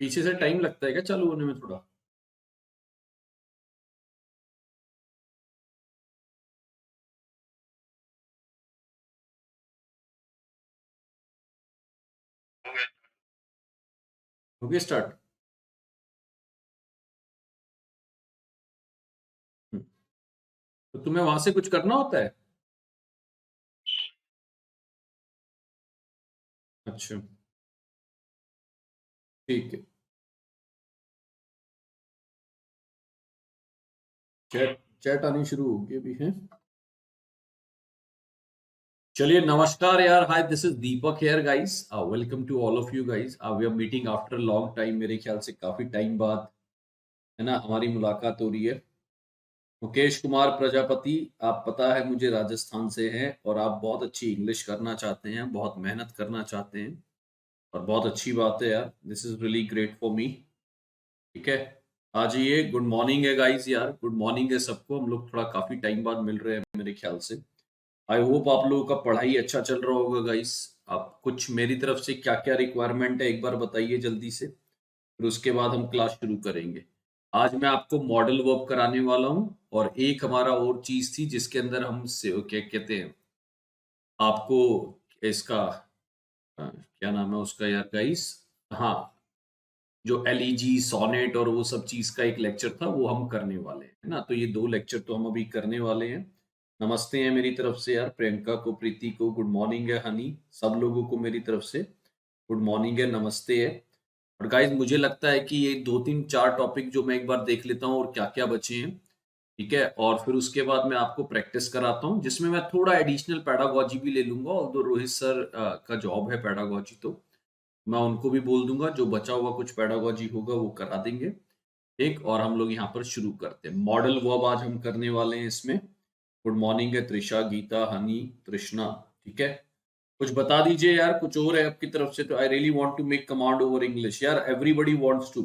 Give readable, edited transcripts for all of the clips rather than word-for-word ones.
पीछे से टाइम लगता है क्या चालू होने में थोड़ा? हो गया स्टार्ट? तो तुम्हें वहां से कुछ करना होता है? अच्छा, ठीक है। चैट चैट आनी शुरू होगी अभी है। चलिए, नमस्कार यार। Hi, this is Deepak here guys. Welcome to all of you guys. We are meeting after long time, मेरे ख्याल से काफी टाइम बाद है ना हमारी मुलाकात हो रही है। मुकेश कुमार प्रजापति, आप पता है मुझे राजस्थान से हैं और आप बहुत अच्छी इंग्लिश करना चाहते हैं, बहुत मेहनत करना चाहते हैं और बहुत अच्छी बात है यार। This is really great for me. ठीक है, आ जाइए। गुड मॉर्निंग है गाइस यार, गुड मॉर्निंग है सबको। हम लोग थोड़ा काफी टाइम बाद मिल रहे हैं मेरे ख्याल से। आई होप आप लोगों का पढ़ाई अच्छा चल रहा होगा गाइस। आप कुछ मेरी तरफ से क्या क्या रिक्वायरमेंट है एक बार बताइए जल्दी से, फिर उसके बाद हम क्लास शुरू करेंगे। आज मैं आपको मॉडल वर्ब कराने वाला हूं और एक हमारा और चीज थी जिसके अंदर हम से क्या कहते हैं आपको इसका क्या नाम है उसका यार गाइस। हाँ, जो एलईजी सोनेट और वो सब चीज का एक लेक्चर था वो हम करने वाले हैं, है ना। तो ये दो लेक्चर तो हम अभी करने वाले हैं। नमस्ते है मेरी तरफ से यार, प्रियंका को, प्रीति को गुड मॉर्निंग है, हनी सब लोगों को मेरी तरफ से गुड मॉर्निंग है, नमस्ते है। और गाइज मुझे लगता है कि ये दो तीन चार टॉपिक जो मैं एक बार देख लेता हूँ और क्या क्या बचे हैं, ठीक है, और फिर उसके बाद मैं आपको प्रैक्टिस कराता हूँ जिसमें मैं थोड़ा एडिशनल पैडागोजी भी ले लूंगा। और दो रोहित सर का जॉब है पैडागोजी, तो मैं उनको भी बोल दूंगा, जो बचा हुआ कुछ पैडागोजी होगा वो करा देंगे। ठीक, और हम लोग यहाँ पर शुरू करते हैं। मॉडल वर्ब आज हम करने वाले हैं इसमें। गुड मॉर्निंग है त्रिशा, गीता, हनी, तृष्णा। ठीक है, कुछ बता दीजिए यार, कुछ और है आपकी तरफ से तो। I really want to make command over English यार, everybody wants to.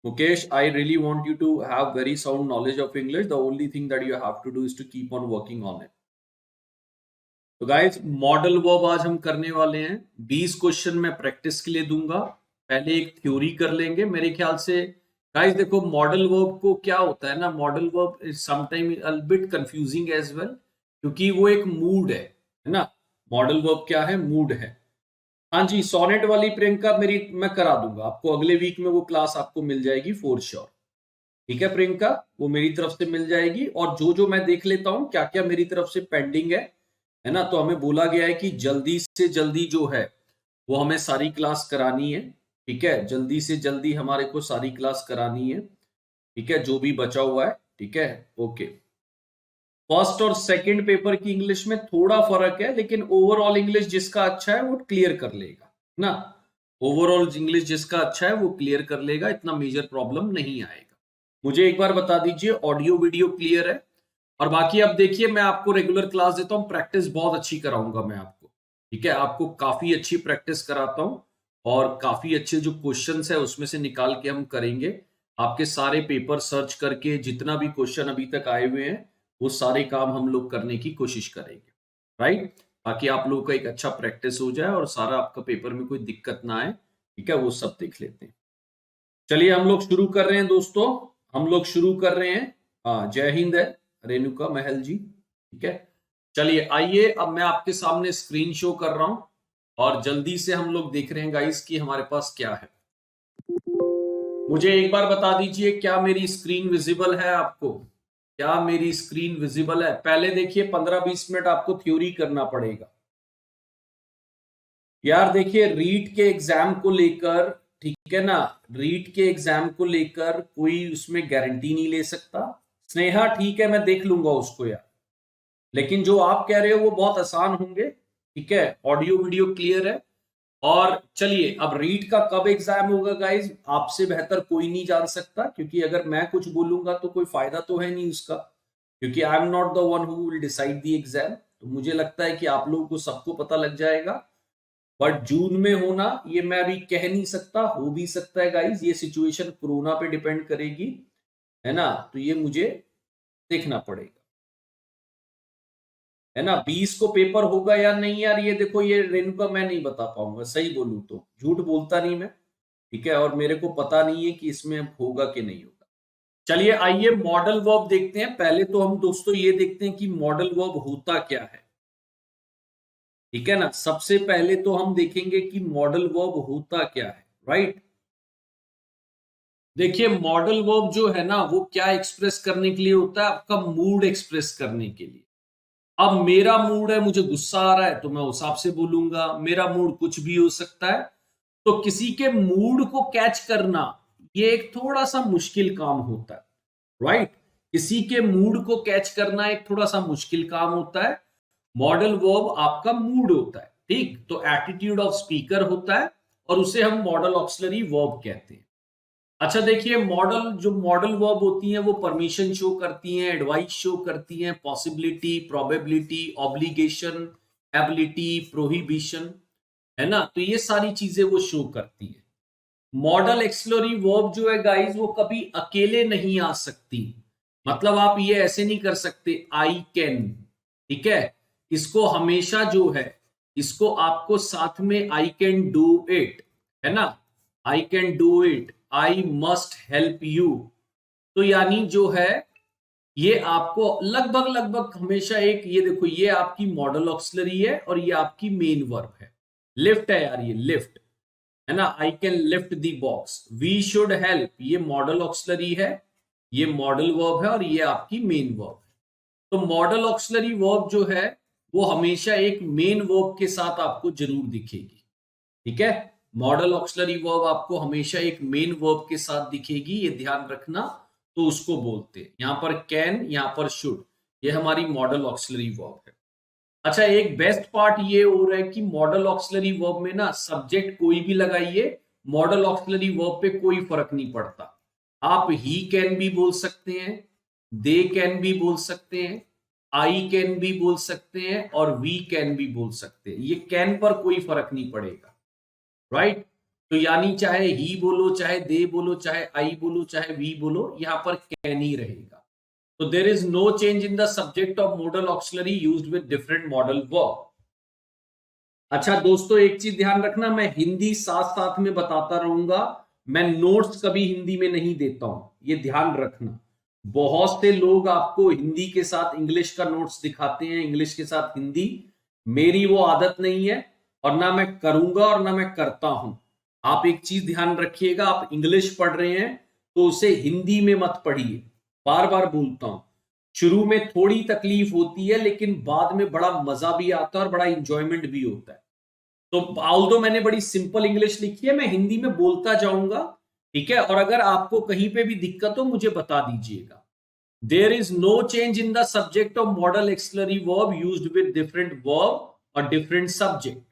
Mukesh, I really want you to have very sound knowledge of English, the only thing that you have to do is to keep on working on it. तो guys, modal verb आज हम करने वाले हैं। 20 question मैं practice के लिए दूंगा। पहले एक थ्योरी कर लेंगे मेरे ख्याल से। गाइस देखो, मॉडल वर्ब को क्या होता है ना, modal verb is sometime a bit confusing as well, क्योंकि वो एक मूड है ना। मॉडल वर्ब क्या है? मूड है। हाँ जी, सोनेट वाली प्रियंका मेरी मैं करा दूंगा आपको, अगले वीक में वो क्लास आपको मिल जाएगी फॉर श्योर। ठीक है प्रियंका, वो मेरी तरफ से मिल जाएगी। और जो जो मैं देख लेता हूं क्या क्या मेरी तरफ से पेंडिंग है ना। तो हमें बोला गया है कि जल्दी से जल्दी जो है वो हमें सारी क्लास करानी है। ठीक है, जल्दी से जल्दी हमारे को सारी क्लास करानी है। ठीक है, जो भी बचा हुआ है। ठीक है, ओके। फर्स्ट और सेकंड पेपर की इंग्लिश में थोड़ा फर्क है, लेकिन ओवरऑल इंग्लिश जिसका अच्छा है वो क्लियर कर लेगा ना। ओवरऑल इंग्लिश जिसका अच्छा है वो क्लियर कर लेगा, इतना मेजर प्रॉब्लम नहीं आएगा। मुझे एक बार बता दीजिए, ऑडियो वीडियो क्लियर है? और बाकी अब देखिए, मैं आपको रेगुलर क्लास देता हूं, प्रैक्टिस बहुत अच्छी कराऊंगा मैं आपको। ठीक है, आपको काफी अच्छी प्रैक्टिस कराता हूं और काफी अच्छे जो क्वेश्चंस है उसमें से निकाल के हम करेंगे। आपके सारे पेपर सर्च करके जितना भी क्वेश्चन अभी तक आए हुए हैं वो सारे काम हम लोग करने की कोशिश करेंगे, राइट। ताकि आप लोगों का एक अच्छा प्रैक्टिस हो जाए और सारा आपका पेपर में कोई दिक्कत ना आए। ठीक है, वो सब देख लेते हैं। चलिए हम लोग शुरू कर रहे हैं दोस्तों, हम लोग शुरू कर रहे हैं। जय हिंद है रेणुका महल जी। ठीक है, चलिए आइए, अब मैं आपके सामने स्क्रीन शो कर रहा हूं और जल्दी से हम लोग देख रहे हैं गाइस कि हमारे पास क्या है। मुझे एक बार बता दीजिए, क्या मेरी स्क्रीन विजिबल है आपको? क्या मेरी स्क्रीन विजिबल है? पहले देखिए, 15-20 मिनट आपको थ्योरी करना पड़ेगा यार। देखिए, रीट के एग्जाम को लेकर, ठीक है ना, रीट के एग्जाम को लेकर कोई उसमें गारंटी नहीं ले सकता। स्नेहा ठीक है, मैं देख लूंगा उसको यार, लेकिन जो आप कह रहे हो वो बहुत आसान होंगे। ठीक है, ऑडियो वीडियो क्लियर है। और चलिए, अब रीट का कब एग्जाम होगा गाइज, आपसे बेहतर कोई नहीं जान सकता, क्योंकि अगर मैं कुछ बोलूंगा तो कोई फायदा तो है नहीं उसका, क्योंकि आई am not the one who will decide the exam. तो मुझे लगता है कि आप लोगों को सबको पता लग जाएगा। बट जून में होना ये मैं अभी कह नहीं सकता, हो भी सकता है गाइज, ये सिचुएशन कोरोना पे डिपेंड करेगी, है ना। तो ये मुझे देखना पड़ेगा, है ना। 20 को पेपर होगा या नहीं यार, ये देखो, ये रेणुका मैं नहीं बता पाऊंगा, सही बोलूं तो, झूठ बोलता नहीं मैं। ठीक है, और मेरे को पता नहीं है कि इसमें होगा कि नहीं होगा। चलिए आइए मॉडल वर्ब देखते हैं। पहले तो हम दोस्तों ये देखते हैं कि मॉडल वर्ब होता क्या है। ठीक है ना, सबसे पहले तो हम देखेंगे कि मॉडल वर्ब होता क्या है। राइट, देखिए मॉडल वर्ब जो है ना वो क्या एक्सप्रेस करने के लिए होता है, आपका मूड एक्सप्रेस करने के लिए। अब मेरा मूड है, मुझे गुस्सा आ रहा है तो मैं उस हिसाब से बोलूंगा, मेरा मूड कुछ भी हो सकता है। तो किसी के मूड को कैच करना ये एक थोड़ा सा मुश्किल काम होता है। राइट, किसी के मूड को कैच करना एक थोड़ा सा मुश्किल काम होता है। मॉडल वर्ब आपका मूड होता है, ठीक, तो एटीट्यूड ऑफ स्पीकर होता है और उसे हम मॉडल ऑक्सिलरी वर्ब कहते हैं। अच्छा देखिए, मॉडल वर्ब होती हैं वो परमिशन शो करती हैं, एडवाइस शो करती हैं, possibility, probability, obligation, ability, prohibition, है ना, तो ये सारी चीजें वो शो करती हैं। मॉडल एक्सिलरी वर्ब जो है गाइस वो कभी अकेले नहीं आ सकती। मतलब आप ये ऐसे नहीं कर सकते आई कैन, ठीक है, इसको हमेशा जो है इसको आपको साथ में आई कैन डू इट, है ना, I can do it, I must help you. तो यानी जो है ये आपको लगभग लगभग हमेशा एक, ये देखो ये आपकी मॉडल ऑक्सिलरी है और ये आपकी मेन वर्ब है। लिफ्ट है यार, ये लिफ्ट है ना, I can lift the box, we should help, ये मॉडल ऑक्सिलरी है, ये मॉडल वर्ब है और ये आपकी मेन वर्ब है। तो मॉडल ऑक्सिलरी वर्ब जो है वो हमेशा एक मेन वर्ब के साथ आपको जरूर दिखेगी। ठीक है, मॉडल ऑक्सिलरी वर्ब आपको हमेशा एक मेन वर्ब के साथ दिखेगी, ये ध्यान रखना। तो उसको बोलते हैं यहां पर कैन, यहां पर शुड, ये हमारी मॉडल ऑक्सिलरी वर्ब है। अच्छा, एक बेस्ट पार्ट ये हो रहा है कि मॉडल ऑक्सिलरी वर्ब में ना सब्जेक्ट कोई भी लगाइए, मॉडल ऑक्सिलरी वर्ब पे कोई फर्क नहीं पड़ता। आप ही कैन भी बोल सकते हैं, दे कैन भी बोल सकते हैं, आई कैन भी बोल सकते हैं और वी कैन भी बोल सकते हैं, ये कैन पर कोई फर्क नहीं पड़ेगा। राइट, तो यानी चाहे ही बोलो, चाहे दे बोलो, चाहे आई बोलो, चाहे वी बोलो, यहां पर कैन ही रहेगा। So there is no change in the subject of modal auxiliary used with different modal verb. अच्छा दोस्तों, एक चीज ध्यान रखना, मैं हिंदी साथ साथ में बताता रहूंगा, मैं नोट्स कभी हिंदी में नहीं देता हूं, ये ध्यान रखना। बहुत से लोग आपको हिंदी के साथ इंग्लिश का नोट्स दिखाते हैं, इंग्लिश के साथ हिंदी, मेरी वो आदत नहीं है और ना मैं करूंगा और ना मैं करता हूं। आप एक चीज ध्यान रखिएगा, आप इंग्लिश पढ़ रहे हैं तो उसे हिंदी में मत पढ़िए। बार बार बोलता हूं, शुरू में थोड़ी तकलीफ होती है लेकिन बाद में बड़ा मजा भी आता है और बड़ा इंजॉयमेंट भी होता है। तो ऑल्दो मैंने बड़ी सिंपल इंग्लिश लिखी है, मैं हिंदी में बोलता जाऊंगा, ठीक है, और अगर आपको कहीं पे भी दिक्कत हो मुझे बता दीजिएगा। There is no change in the subject of modal auxiliary verb used with different verb और डिफरेंट सब्जेक्ट।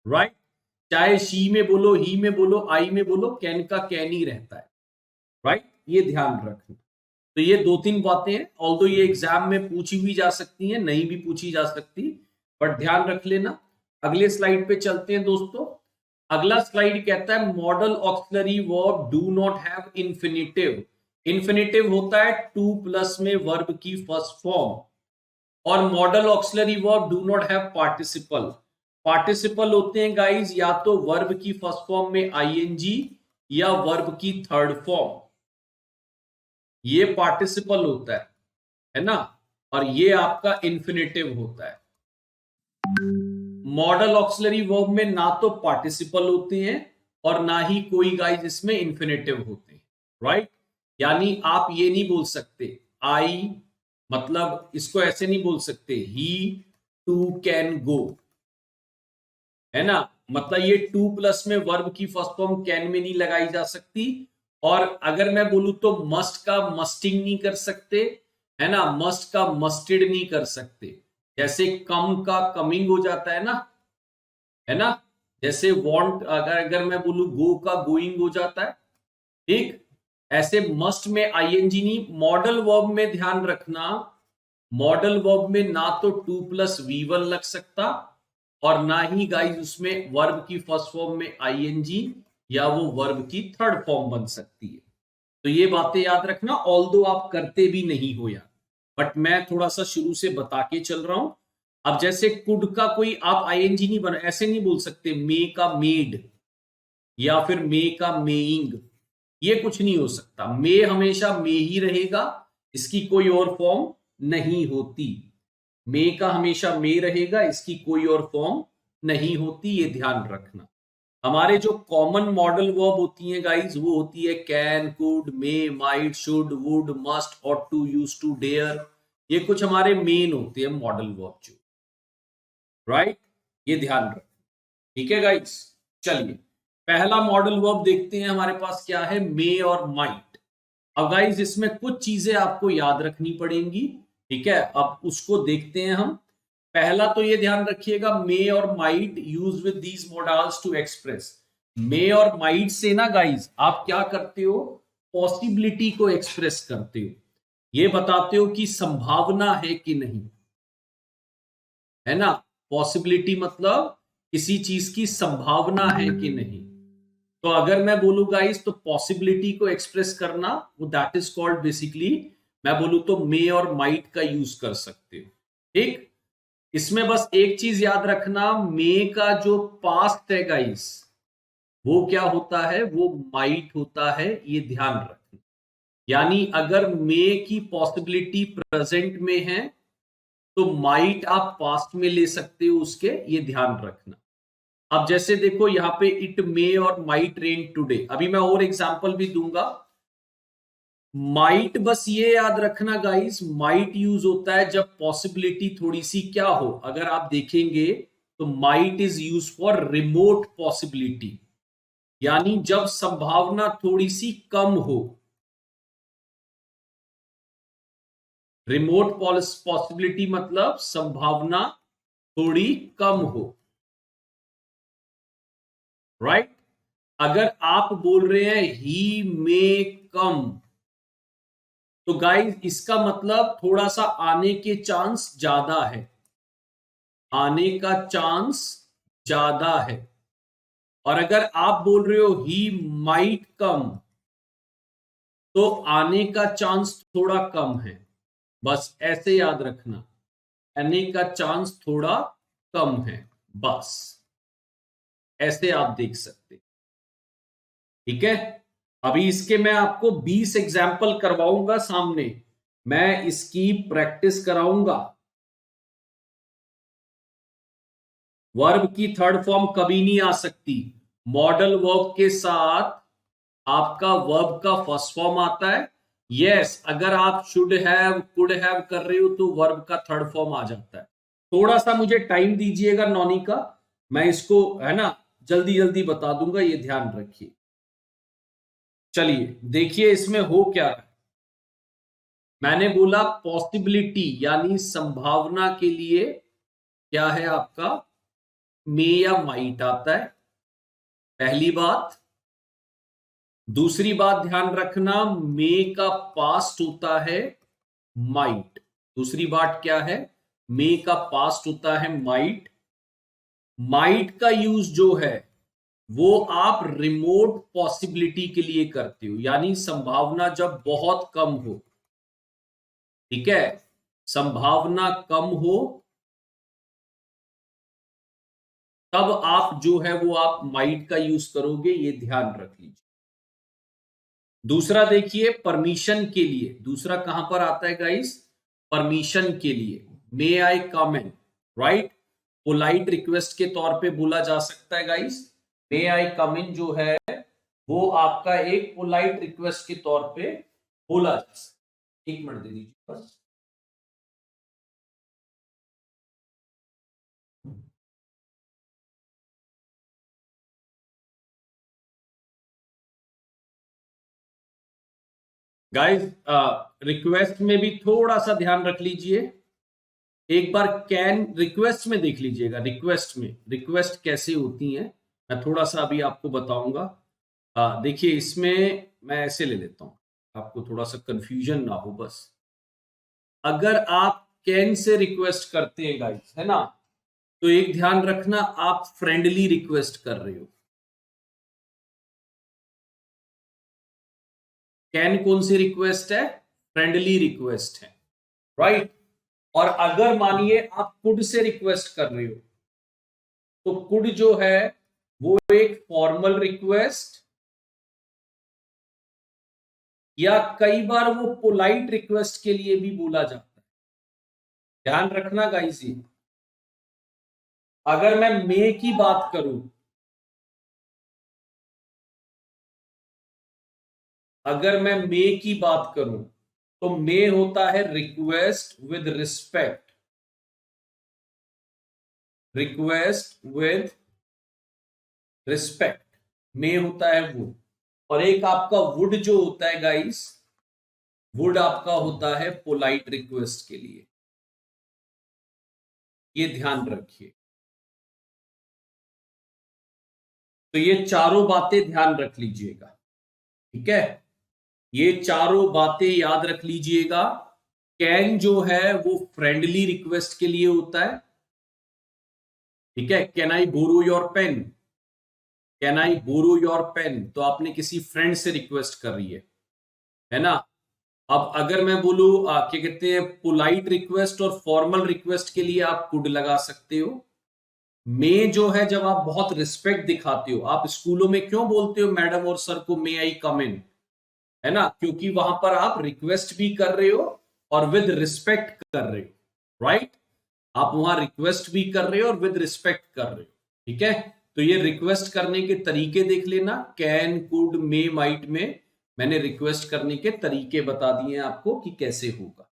राइट, चाहे शी में बोलो, ही में बोलो, आई में बोलो, कैन का कैन ही रहता है। राइट, ये ध्यान रखना। तो ये दो तीन बातें हैं, ऑल्दो ये एग्जाम में पूछी भी जा सकती हैं, नहीं भी पूछी जा सकती, बट ध्यान रख लेना। अगले स्लाइड पे चलते हैं दोस्तों। अगला स्लाइड कहता है model auxiliary verb do not have infinitive. Infinitive होता है टू प्लस में वर्ब की फर्स्ट फॉर्म, और model auxiliary verb do not have participle. Participle होते हैं गाइज या तो वर्ब की फर्स्ट फॉर्म में आईएनजी या वर्ब की थर्ड फॉर्म, ये पार्टिसिपल होता है ना, और ये आपका इंफिनिटिव होता है। मॉडल ऑक्सिलरी वर्ब में ना तो पार्टिसिपल होते हैं और ना ही कोई गाइस इसमें इंफिनिटिव होते हैं। राइट, यानी आप ये नहीं बोल सकते आई, मतलब इसको ऐसे नहीं बोल सकते ही टू कैन गो, है ना, मतलब ये टू प्लस में वर्ब की फर्स्ट फॉर्म कैन में नहीं लगाई जा सकती। और अगर मैं बोलूं तो मस्ट का मस्टिंग नहीं कर सकते, है ना, मस्ट का मस्टेड नहीं कर सकते, जैसे कम का कमिंग हो जाता है ना, जैसे वांट अगर मैं बोलूं गो का गोइंग हो जाता है, ठीक, ऐसे मस्ट में आईएनजी नहीं। मॉडल वर्ब में ध्यान रखना, मॉडल वर्ब में ना तो टू प्लस वी1 लग सकता और ना ही गाइस उसमें वर्ब की फर्स्ट फॉर्म में आईएनजी या वो वर्ब की थर्ड फॉर्म बन सकती है। तो ये बातें याद रखना, ऑल्दो आप करते भी नहीं हो यार, बट मैं थोड़ा सा शुरू से बता के चल रहा हूं। अब जैसे कुड का कोई आप आईएनजी नहीं बना, ऐसे नहीं बोल सकते मे का मेड, या फिर मे का मेइंग, ये कुछ नहीं हो सकता। मे हमेशा मे ही रहेगा, इसकी कोई और फॉर्म नहीं होती। मे का हमेशा मे रहेगा, इसकी कोई और फॉर्म नहीं होती, ये ध्यान रखना। हमारे जो कॉमन मॉडल वर्ब होती हैं गाइस, वो होती है can, could, may, might, should, would, must, ought to, use to, dare. ये कुछ हमारे मेन होते हैं मॉडल वर्ब जो, राइट, ये ध्यान रखना। ठीक है गाइस, चलिए पहला मॉडल वर्ब देखते हैं हमारे पास क्या है, मे और माइट। अब गाइस इसमें कुछ चीजें आपको याद रखनी पड़ेंगी, ठीक है, अब उसको देखते हैं हम। पहला तो ये ध्यान रखिएगा, मे और might use with these modals to express. May और माइट से ना गाइस आप क्या करते हो, पॉसिबिलिटी को एक्सप्रेस करते हो, ये बताते हो कि संभावना है कि नहीं, है ना। पॉसिबिलिटी मतलब किसी चीज की संभावना है कि नहीं। तो अगर मैं बोलूं गाइस, तो पॉसिबिलिटी को एक्सप्रेस करना, वो दैट इज कॉल्ड बेसिकली, मैं बोलूं तो मे और माइट का यूज कर सकते हो। ठीक, इसमें बस एक चीज याद रखना, मे का जो पास्ट है गाइस, वो क्या होता है, वो माइट होता है, ये ध्यान रखना। यानी अगर मे की पॉसिबिलिटी प्रेजेंट में है, तो माइट आप पास्ट में ले सकते हो उसके, ये ध्यान रखना। अब जैसे देखो यहां पे इट मे और माइट रेन टुडे, अभी मैं और एग्जांपल भी दूंगा। माइट, बस ये याद रखना गाइस, माइट यूज होता है जब पॉसिबिलिटी थोड़ी सी क्या हो, अगर आप देखेंगे तो might is use for remote possibility, यानी जब संभावना थोड़ी सी कम हो। रिमोट पॉसिबिलिटी मतलब संभावना थोड़ी कम हो, राइट। अगर आप बोल रहे हैं ही मे कम, तो गाइस इसका मतलब थोड़ा सा आने के चांस ज्यादा है, आने का चांस ज्यादा है। और अगर आप बोल रहे हो ही माइट कम, तो आने का चांस थोड़ा कम है। बस ऐसे याद रखना, आने का चांस थोड़ा कम है, बस ऐसे आप देख सकते। ठीक है, अभी इसके मैं आपको 20 एग्जाम्पल करवाऊंगा सामने, मैं इसकी प्रैक्टिस कराऊंगा। वर्ब की थर्ड फॉर्म कभी नहीं आ सकती, मॉडल वर्ब के साथ आपका वर्ब का फर्स्ट फॉर्म आता है। यस, अगर आप शुड हैव, कुड हैव कर रहे हो, तो वर्ब का थर्ड फॉर्म आ जाता है। थोड़ा सा मुझे टाइम दीजिएगा नॉनी का, मैं इसको, है ना, जल्दी जल्दी बता दूंगा, ये ध्यान रखिए। चलिए देखिए इसमें हो क्या रहा है। मैंने बोला पॉसिबिलिटी यानी संभावना के लिए क्या है आपका, मे या माइट आता है, पहली बात। दूसरी बात ध्यान रखना, मे का पास्ट होता है माइट। दूसरी बात क्या है, मे का पास्ट होता है माइट। माइट का यूज जो है वो आप रिमोट पॉसिबिलिटी के लिए करते हो, यानी संभावना जब बहुत कम हो। ठीक है, संभावना कम हो तब आप जो है वो आप माइट का यूज करोगे, ये ध्यान रख लीजिए। दूसरा देखिए परमिशन के लिए, दूसरा कहां पर आता है गाइस, परमिशन के लिए, मे आई कम इन, राइट। पोलाइट रिक्वेस्ट के तौर पे बोला जा सकता है गाइस, मे आई कम इन जो है वो आपका एक पोलाइट रिक्वेस्ट के तौर पे बोला जा सकता है। एक मिनट दे दीजिए बस। गाइस रिक्वेस्ट में भी थोड़ा सा ध्यान रख लीजिए, एक बार कैन रिक्वेस्ट में देख लीजिएगा, रिक्वेस्ट में रिक्वेस्ट कैसे होती हैं, मैं थोड़ा सा अभी आपको बताऊंगा। देखिए इसमें मैं ऐसे ले लेता हूं, आपको थोड़ा सा कंफ्यूजन ना हो बस। अगर आप कैन से रिक्वेस्ट करते हैं गाइस, है ना, तो एक ध्यान रखना, आप फ्रेंडली रिक्वेस्ट कर रहे हो। कैन कौन सी रिक्वेस्ट है, फ्रेंडली रिक्वेस्ट है, राइट। और अगर मानिए आप कुड से रिक्वेस्ट कर रहे हो, तो कुड जो है वो एक फॉर्मल रिक्वेस्ट या कई बार वो पोलाइट रिक्वेस्ट के लिए भी बोला जाता है। ध्यान रखना गाइस, ये अगर मैं मे की बात करूं, अगर मैं मे की बात करूं तो मे होता है request with respect, request with respect may होता है वो। और एक आपका वुड जो होता है गाइस, वुड आपका होता है पोलाइट रिक्वेस्ट के लिए। ये ध्यान रखिए। तो ये चारों बातें ध्यान रख लीजिएगा, ठीक है। ये चारों बातें याद रख लीजिएगा। कैन जो है वो फ्रेंडली रिक्वेस्ट के लिए होता है, ठीक है। Can I borrow your pen, can I borrow your pen, तो आपने किसी फ्रेंड से रिक्वेस्ट कर रही है ना। अब अगर मैं बोलूं क्या कहते हैं, पोलाइट रिक्वेस्ट और फॉर्मल रिक्वेस्ट के लिए आप कुड लगा सकते हो। मे जो है जब आप बहुत रिस्पेक्ट दिखाते हो, आप स्कूलों में क्यों बोलते हो मैडम और सर को मे आई कम इन, है ना, क्योंकि वहां पर आप रिक्वेस्ट भी कर रहे हो और विद रिस्पेक्ट कर रहे हो, राइट। आप वहां रिक्वेस्ट भी कर रहे हो और विद रिस्पेक्ट कर रहे हो, ठीक है। तो ये रिक्वेस्ट करने के तरीके देख लेना, कैन, कुड, मे, माइट में मैंने रिक्वेस्ट करने के तरीके बता दिए आपको कि कैसे होगा।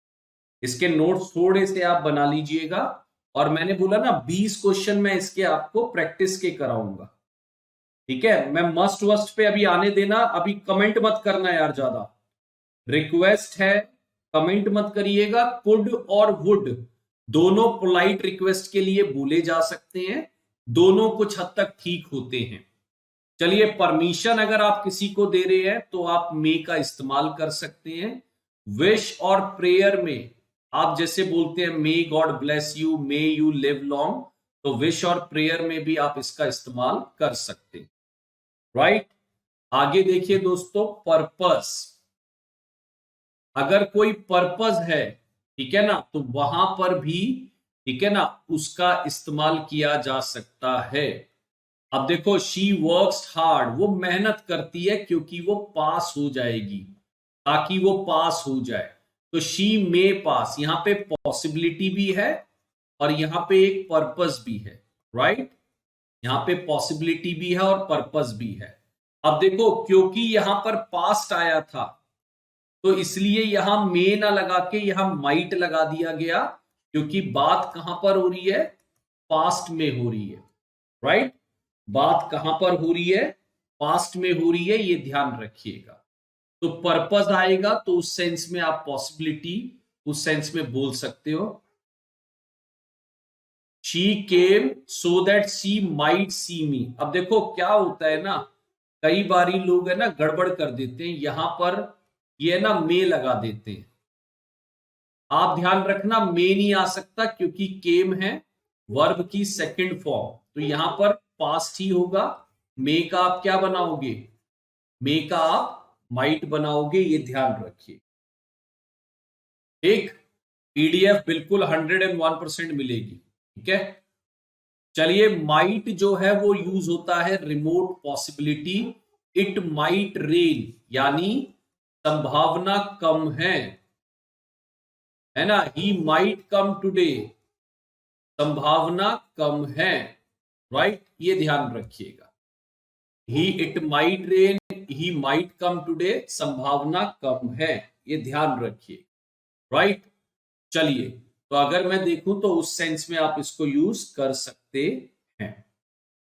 इसके नोट्स थोड़े से आप बना लीजिएगा। और मैंने बोला ना 20 क्वेश्चन मैं इसके आपको प्रैक्टिस के कराऊंगा, ठीक है। मैं मस्ट वस्ट पे अभी आने देना, अभी कमेंट मत करना यार ज्यादा। रिक्वेस्ट है, कमेंट मत करिएगा। कुड और वुड दोनों पोलाइट रिक्वेस्ट के लिए बोले जा सकते हैं, दोनों कुछ हद तक ठीक होते हैं। चलिए, परमिशन अगर आप किसी को दे रहे हैं तो आप मे का इस्तेमाल कर सकते हैं। विश और प्रेयर में आप जैसे बोलते हैं may God bless you, may you live long, तो विश और प्रेयर में भी आप इसका इस्तेमाल कर सकते हैं, राइट। आगे देखिए दोस्तों, पर्पस। अगर कोई पर्पस है, ठीक है ना, तो वहां पर भी, ठीक है ना, उसका इस्तेमाल किया जा सकता है। अब देखो, शी वर्क्स हार्ड, वो मेहनत करती है क्योंकि वो पास हो जाएगी, ताकि वो पास हो जाए। तो शी मे पास, यहां पे पॉसिबिलिटी भी है और यहां पे एक पर्पस भी है, राइट। यहां पे पॉसिबिलिटी भी है और पर्पस भी है। अब देखो, क्योंकि यहां पर पास्ट आया था तो इसलिए यहां मे ना लगा के यहां माइट लगा दिया गया, क्योंकि बात कहां पर हो रही है, पास्ट में हो रही है, राइट। बात कहां पर हो रही है, पास्ट में हो रही है, ये ध्यान रखिएगा। तो पर्पस आएगा तो उस सेंस में आप पॉसिबिलिटी उस सेंस में बोल सकते हो। She came so that she might see me. अब देखो क्या होता है ना, कई बारी लोग है ना गड़बड़ कर देते हैं, यहां पर ये ना मे लगा देते हैं। आप ध्यान रखना, मे नहीं आ सकता क्योंकि केम है वर्ब की सेकंड फॉर्म, तो यहां पर पास्ट ही होगा। मे का आप क्या बनाओगे, मे का आप माइट बनाओगे, ये ध्यान रखिए। एक पीडीएफ बिल्कुल 101% मिलेगी, ठीक है। चलिए, माइट जो है वो यूज होता है remote possibility. It might rain, यानी संभावना कम है ना। ही माइट कम टुडे, संभावना कम है, राइट। ये ध्यान रखिएगा। He it might rain, he might come today, संभावना कम है, ये ध्यान रखिए, राइट। चलिए, तो अगर मैं देखूं तो उस सेंस में आप इसको यूज कर सकते हैं।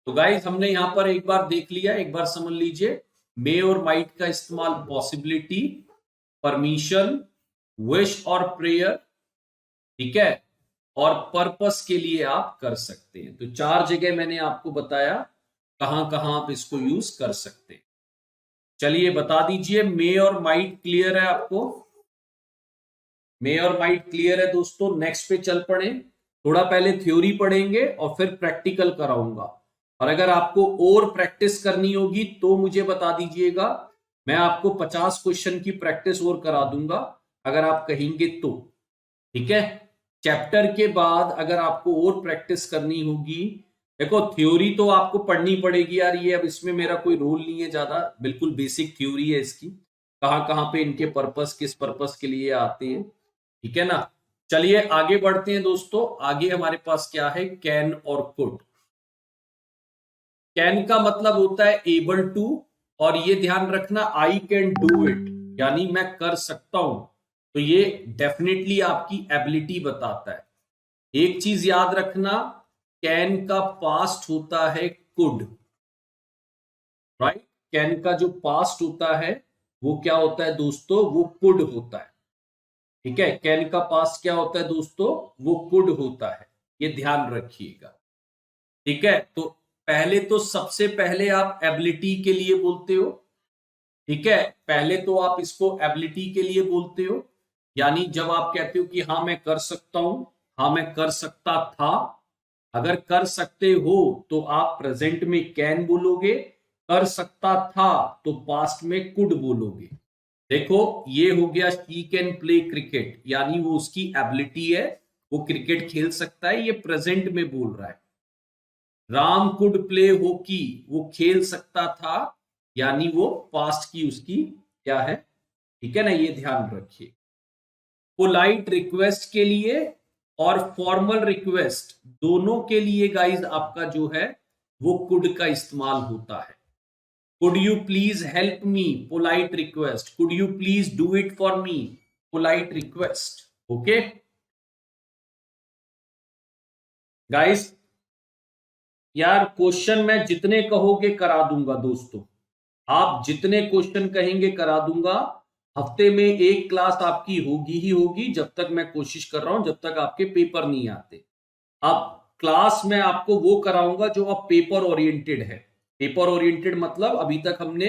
तो गाइस, हमने यहां पर एक बार देख लिया, एक बार समझ लीजिए। मे और माइट का इस्तेमाल पॉसिबिलिटी, परमिशन, विश और प्रेयर, ठीक है, और पर्पस के लिए आप कर सकते हैं। तो 4 जगह मैंने आपको बताया कहां कहां आप इसको यूज कर सकते हैं। चलिए बता दीजिए, मे और माइट क्लियर है आपको? मे और माइट क्लियर है दोस्तों? नेक्स्ट पे चल पड़े। थोड़ा पहले थ्योरी पढ़ेंगे और फिर प्रैक्टिकल कराऊंगा। और अगर आपको और प्रैक्टिस करनी होगी तो मुझे बता दीजिएगा, मैं आपको 50 क्वेश्चन की प्रैक्टिस और करा दूंगा अगर आप कहेंगे तो, ठीक है। चैप्टर के बाद अगर आपको और प्रैक्टिस करनी होगी, देखो थ्योरी तो आपको पढ़नी पड़ेगी यार, ये अब इसमें मेरा कोई रोल नहीं है ज्यादा, बिल्कुल बेसिक थ्योरी है इसकी, कहां कहां पे इनके पर्पस किस पर्पस के लिए आते हैं, ठीक है ना। चलिए आगे बढ़ते हैं दोस्तों। आगे हमारे पास क्या है, कैन और कुड। कैन का मतलब होता है एबल टू, और ये ध्यान रखना आई कैन डू इट, यानी मैं कर सकता हूं, तो ये डेफिनेटली आपकी एबिलिटी बताता है। एक चीज याद रखना, कैन का पास्ट होता है कुड, राइट। कैन का जो पास्ट होता है वो क्या होता है दोस्तों, वो कुड होता है, ठीक है। कैन का पास्ट क्या होता है दोस्तों, वो कुड होता है, ये ध्यान रखिएगा, ठीक है। तो पहले तो सबसे पहले आप एबिलिटी के लिए बोलते हो, ठीक है। पहले तो आप इसको एबिलिटी के लिए बोलते हो, यानी जब आप कहते हो कि हाँ मैं कर सकता हूं, हाँ मैं कर सकता था, अगर कर सकते हो तो आप प्रेजेंट में कैन बोलोगे, कर सकता था तो पास्ट में कुड बोलोगे। देखो ये हो गया शी कैन प्ले क्रिकेट, यानी वो उसकी एबिलिटी है, वो क्रिकेट खेल सकता है, ये प्रेजेंट में बोल रहा है। राम कुड प्ले हॉकी, वो खेल सकता था, यानी वो पास्ट की उसकी क्या है, ठीक है ना, ये ध्यान रखिए। पोलाइट रिक्वेस्ट के लिए और फॉर्मल रिक्वेस्ट दोनों के लिए गाइज आपका जो है वो कुड का इस्तेमाल होता है। Could you please help me, polite request. Could you please do it for me, polite request. Okay guys, यार क्वेश्चन मैं जितने कहोगे करा दूंगा दोस्तों, आप जितने क्वेश्चन कहेंगे करा दूंगा। हफ्ते में एक क्लास आपकी होगी ही होगी, जब तक मैं कोशिश कर रहा हूं, जब तक आपके पेपर नहीं आते। अब क्लास में आपको वो कराऊंगा जो अब पेपर ओरिएंटेड है। पेपर ओरिएंटेड मतलब अभी तक हमने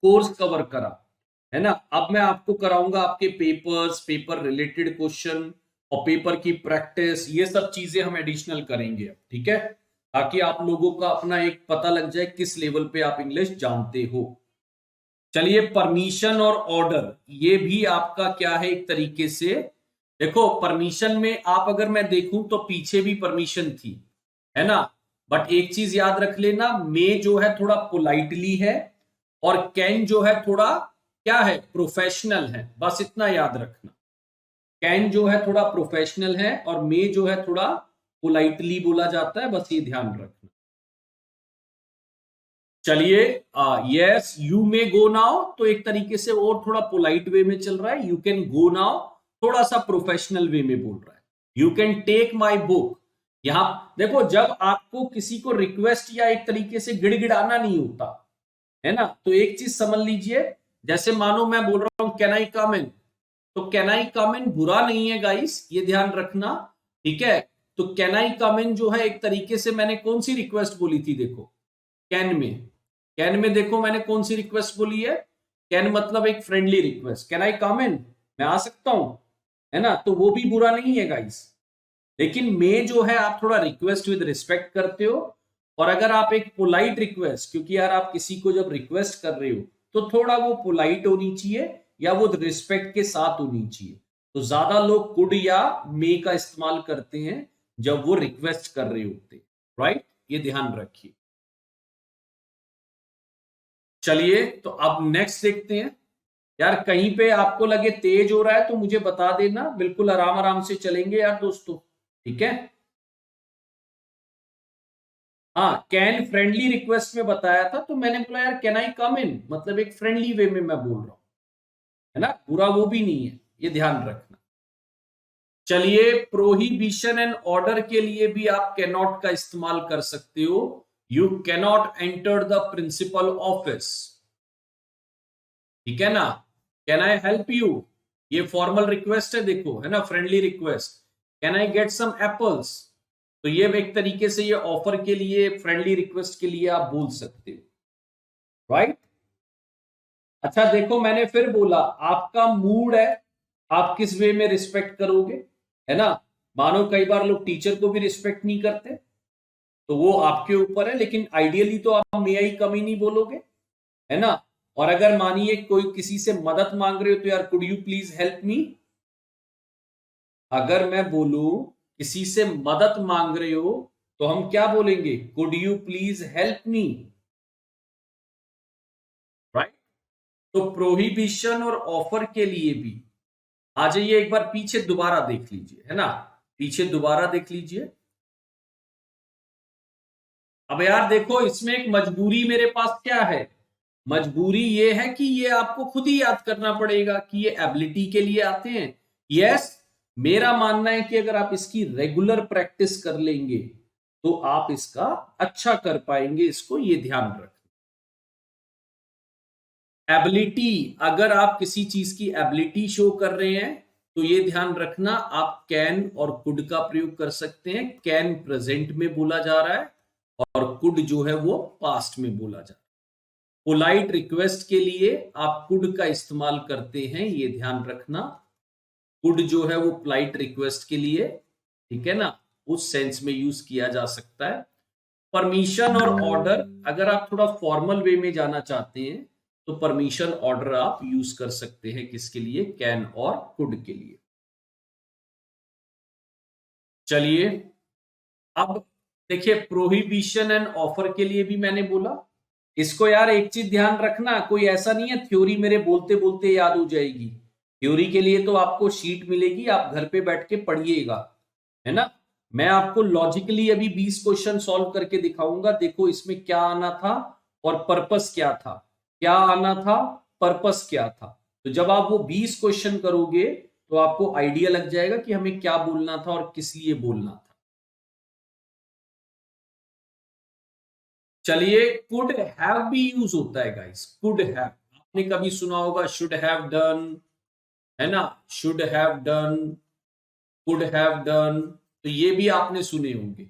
कोर्स कवर करा है ना, अब मैं आपको कराऊंगा आपके पेपर्स, पेपर रिलेटेड क्वेश्चन और पेपर की प्रैक्टिस, ये सब चीजें हम एडिशनल करेंगे, ठीक है, ताकि आप लोगों का अपना एक पता लग जाए किस लेवल पे आप इंग्लिश जानते हो। चलिए परमिशन और ऑर्डर, ये भी आपका क्या है एक तरीके से, देखो परमिशन में आप अगर मैं देखूं तो पीछे भी परमिशन थी, है ना। बट एक चीज याद रख लेना, मे जो है थोड़ा पोलाइटली है, और कैन जो है थोड़ा क्या है, प्रोफेशनल है, बस इतना याद रखना। कैन जो है थोड़ा प्रोफेशनल है और मे जो है थोड़ा पोलाइटली बोला जाता है, बस ये ध्यान रखना। चलिए yes you may go now, तो एक तरीके से और थोड़ा पोलाइट वे में चल रहा है। यू कैन गो नाउ थोड़ा सा प्रोफेशनल वे में बोल रहा है। You can take my book, यहां देखो जब आपको किसी को रिक्वेस्ट या एक तरीके से गिड़गिड़ाना नहीं होता है ना, तो एक चीज समझ लीजिए, जैसे मानो मैं बोल रहा हूं कैन आई कम इन, तो कैन आई कम इन बुरा नहीं है गाइस, ये ध्यान रखना, ठीक है। तो कैन आई कम इन जो है एक तरीके से मैंने कौन सी रिक्वेस्ट बोली थी, देखो कैन में, कैन में देखो मैंने कौन सी रिक्वेस्ट बोली है, कैन मतलब एक फ्रेंडली रिक्वेस्ट, कैन आई कम इन, मैं आ सकता हूं, है ना, तो वो भी बुरा नहीं है गाइस। लेकिन मे जो है आप थोड़ा रिक्वेस्ट विद रिस्पेक्ट करते हो, और अगर आप एक पोलाइट रिक्वेस्ट, क्योंकि यार आप किसी को जब रिक्वेस्ट कर रहे हो तो थोड़ा वो पोलाइट होनी चाहिए या वो रिस्पेक्ट के साथ होनी चाहिए, तो ज्यादा लोग कुड या मे का इस्तेमाल करते हैं जब वो रिक्वेस्ट कर रहे होते, राइट, ये ध्यान रखिए। चलिए तो अब नेक्स्ट देखते हैं। यार कहीं पे आपको लगे तेज हो रहा है तो मुझे बता देना, बिल्कुल आराम आराम से चलेंगे यार दोस्तों, ठीक है। हाँ कैन फ्रेंडली रिक्वेस्ट में बताया था, तो मैंने बोला यार कैन आई कम इन, मतलब एक फ्रेंडली वे में मैं बोल रहा हूं, है ना, बुरा वो भी नहीं है, ये ध्यान रखना। चलिए प्रोहिबिशन एंड ऑर्डर के लिए भी आप कैन नॉट का इस्तेमाल कर सकते हो। You cannot enter the principal office, ठीक है ना। कैन आई हेल्प यू, ये फॉर्मल रिक्वेस्ट है देखो, है ना, friendly request. Can I get some apples, तो ये एक तरीके से ये ऑफर के लिए, फ्रेंडली रिक्वेस्ट के लिए आप बोल सकते हो, राइट। अच्छा देखो मैंने फिर बोला आपका मूड है, आप किस वे में रिस्पेक्ट करोगे, है ना। मानो कई बार लोग टीचर को भी रिस्पेक्ट नहीं करते, तो वो आपके ऊपर है, लेकिन आइडियली तो आप मे आई कम ही नहीं बोलोगे, है ना। और अगर मानिए कोई किसी से मदद मांग रहे हो तो यार could you please help me, अगर मैं बोलूं किसी से मदद मांग रहे हो तो तो हम क्या बोलेंगे, could you please help me, right. तो प्रोहिबिशन और ऑफर के लिए भी आ जाइए, एक बार पीछे दोबारा देख लीजिए, है ना, पीछे दोबारा देख लीजिए। अब यार देखो, इसमें एक मजबूरी मेरे पास क्या है, मजबूरी ये है कि ये आपको खुद ही याद करना पड़ेगा कि ये एबिलिटी के लिए आते हैं। यस, मेरा मानना है कि अगर आप इसकी रेगुलर प्रैक्टिस कर लेंगे तो आप इसका अच्छा कर पाएंगे, इसको ये ध्यान रखें। एबिलिटी, अगर आप किसी चीज की एबिलिटी शो कर रहे हैं तो ये ध्यान रखना, आप कैन और कुड का प्रयोग कर सकते हैं। कैन प्रेजेंट में बोला जा रहा है और कुड जो है वो पास्ट में बोला जा रहा है। पोलाइट रिक्वेस्ट के लिए आप कुड का इस्तेमाल करते हैं, ये ध्यान रखना। कुड जो है वो पोलाइट रिक्वेस्ट के लिए, ठीक है ना, उस सेंस में यूज किया जा सकता है। परमिशन और ऑर्डर, अगर आप थोड़ा फॉर्मल वे में जाना चाहते हैं तो परमिशन ऑर्डर आप यूज कर सकते हैं, किसके लिए, कैन और कुड के लिए। चलिए, अब देखिए, प्रोहिबिशन एंड ऑफर के लिए भी मैंने बोला। इसको यार एक चीज ध्यान रखना, कोई ऐसा नहीं है थ्योरी मेरे बोलते बोलते याद हो जाएगी। थ्योरी के लिए तो आपको शीट मिलेगी, आप घर पे बैठ के पढ़िएगा, है ना। मैं आपको लॉजिकली अभी 20 क्वेश्चन सॉल्व करके दिखाऊंगा। देखो इसमें क्या आना था और पर्पस क्या था, क्या आना था, पर्पस क्या था। तो जब आप वो 20 क्वेश्चन करोगे तो आपको आइडिया लग जाएगा कि हमें क्या बोलना था और किस लिए बोलना था। चलिए, कुड हैव भी यूज होता है गाइस। कुड हैव आपने कभी सुना होगा, शुड हैव डन, है ना, should have done, could have done, तो ये भी आपने सुने होंगे।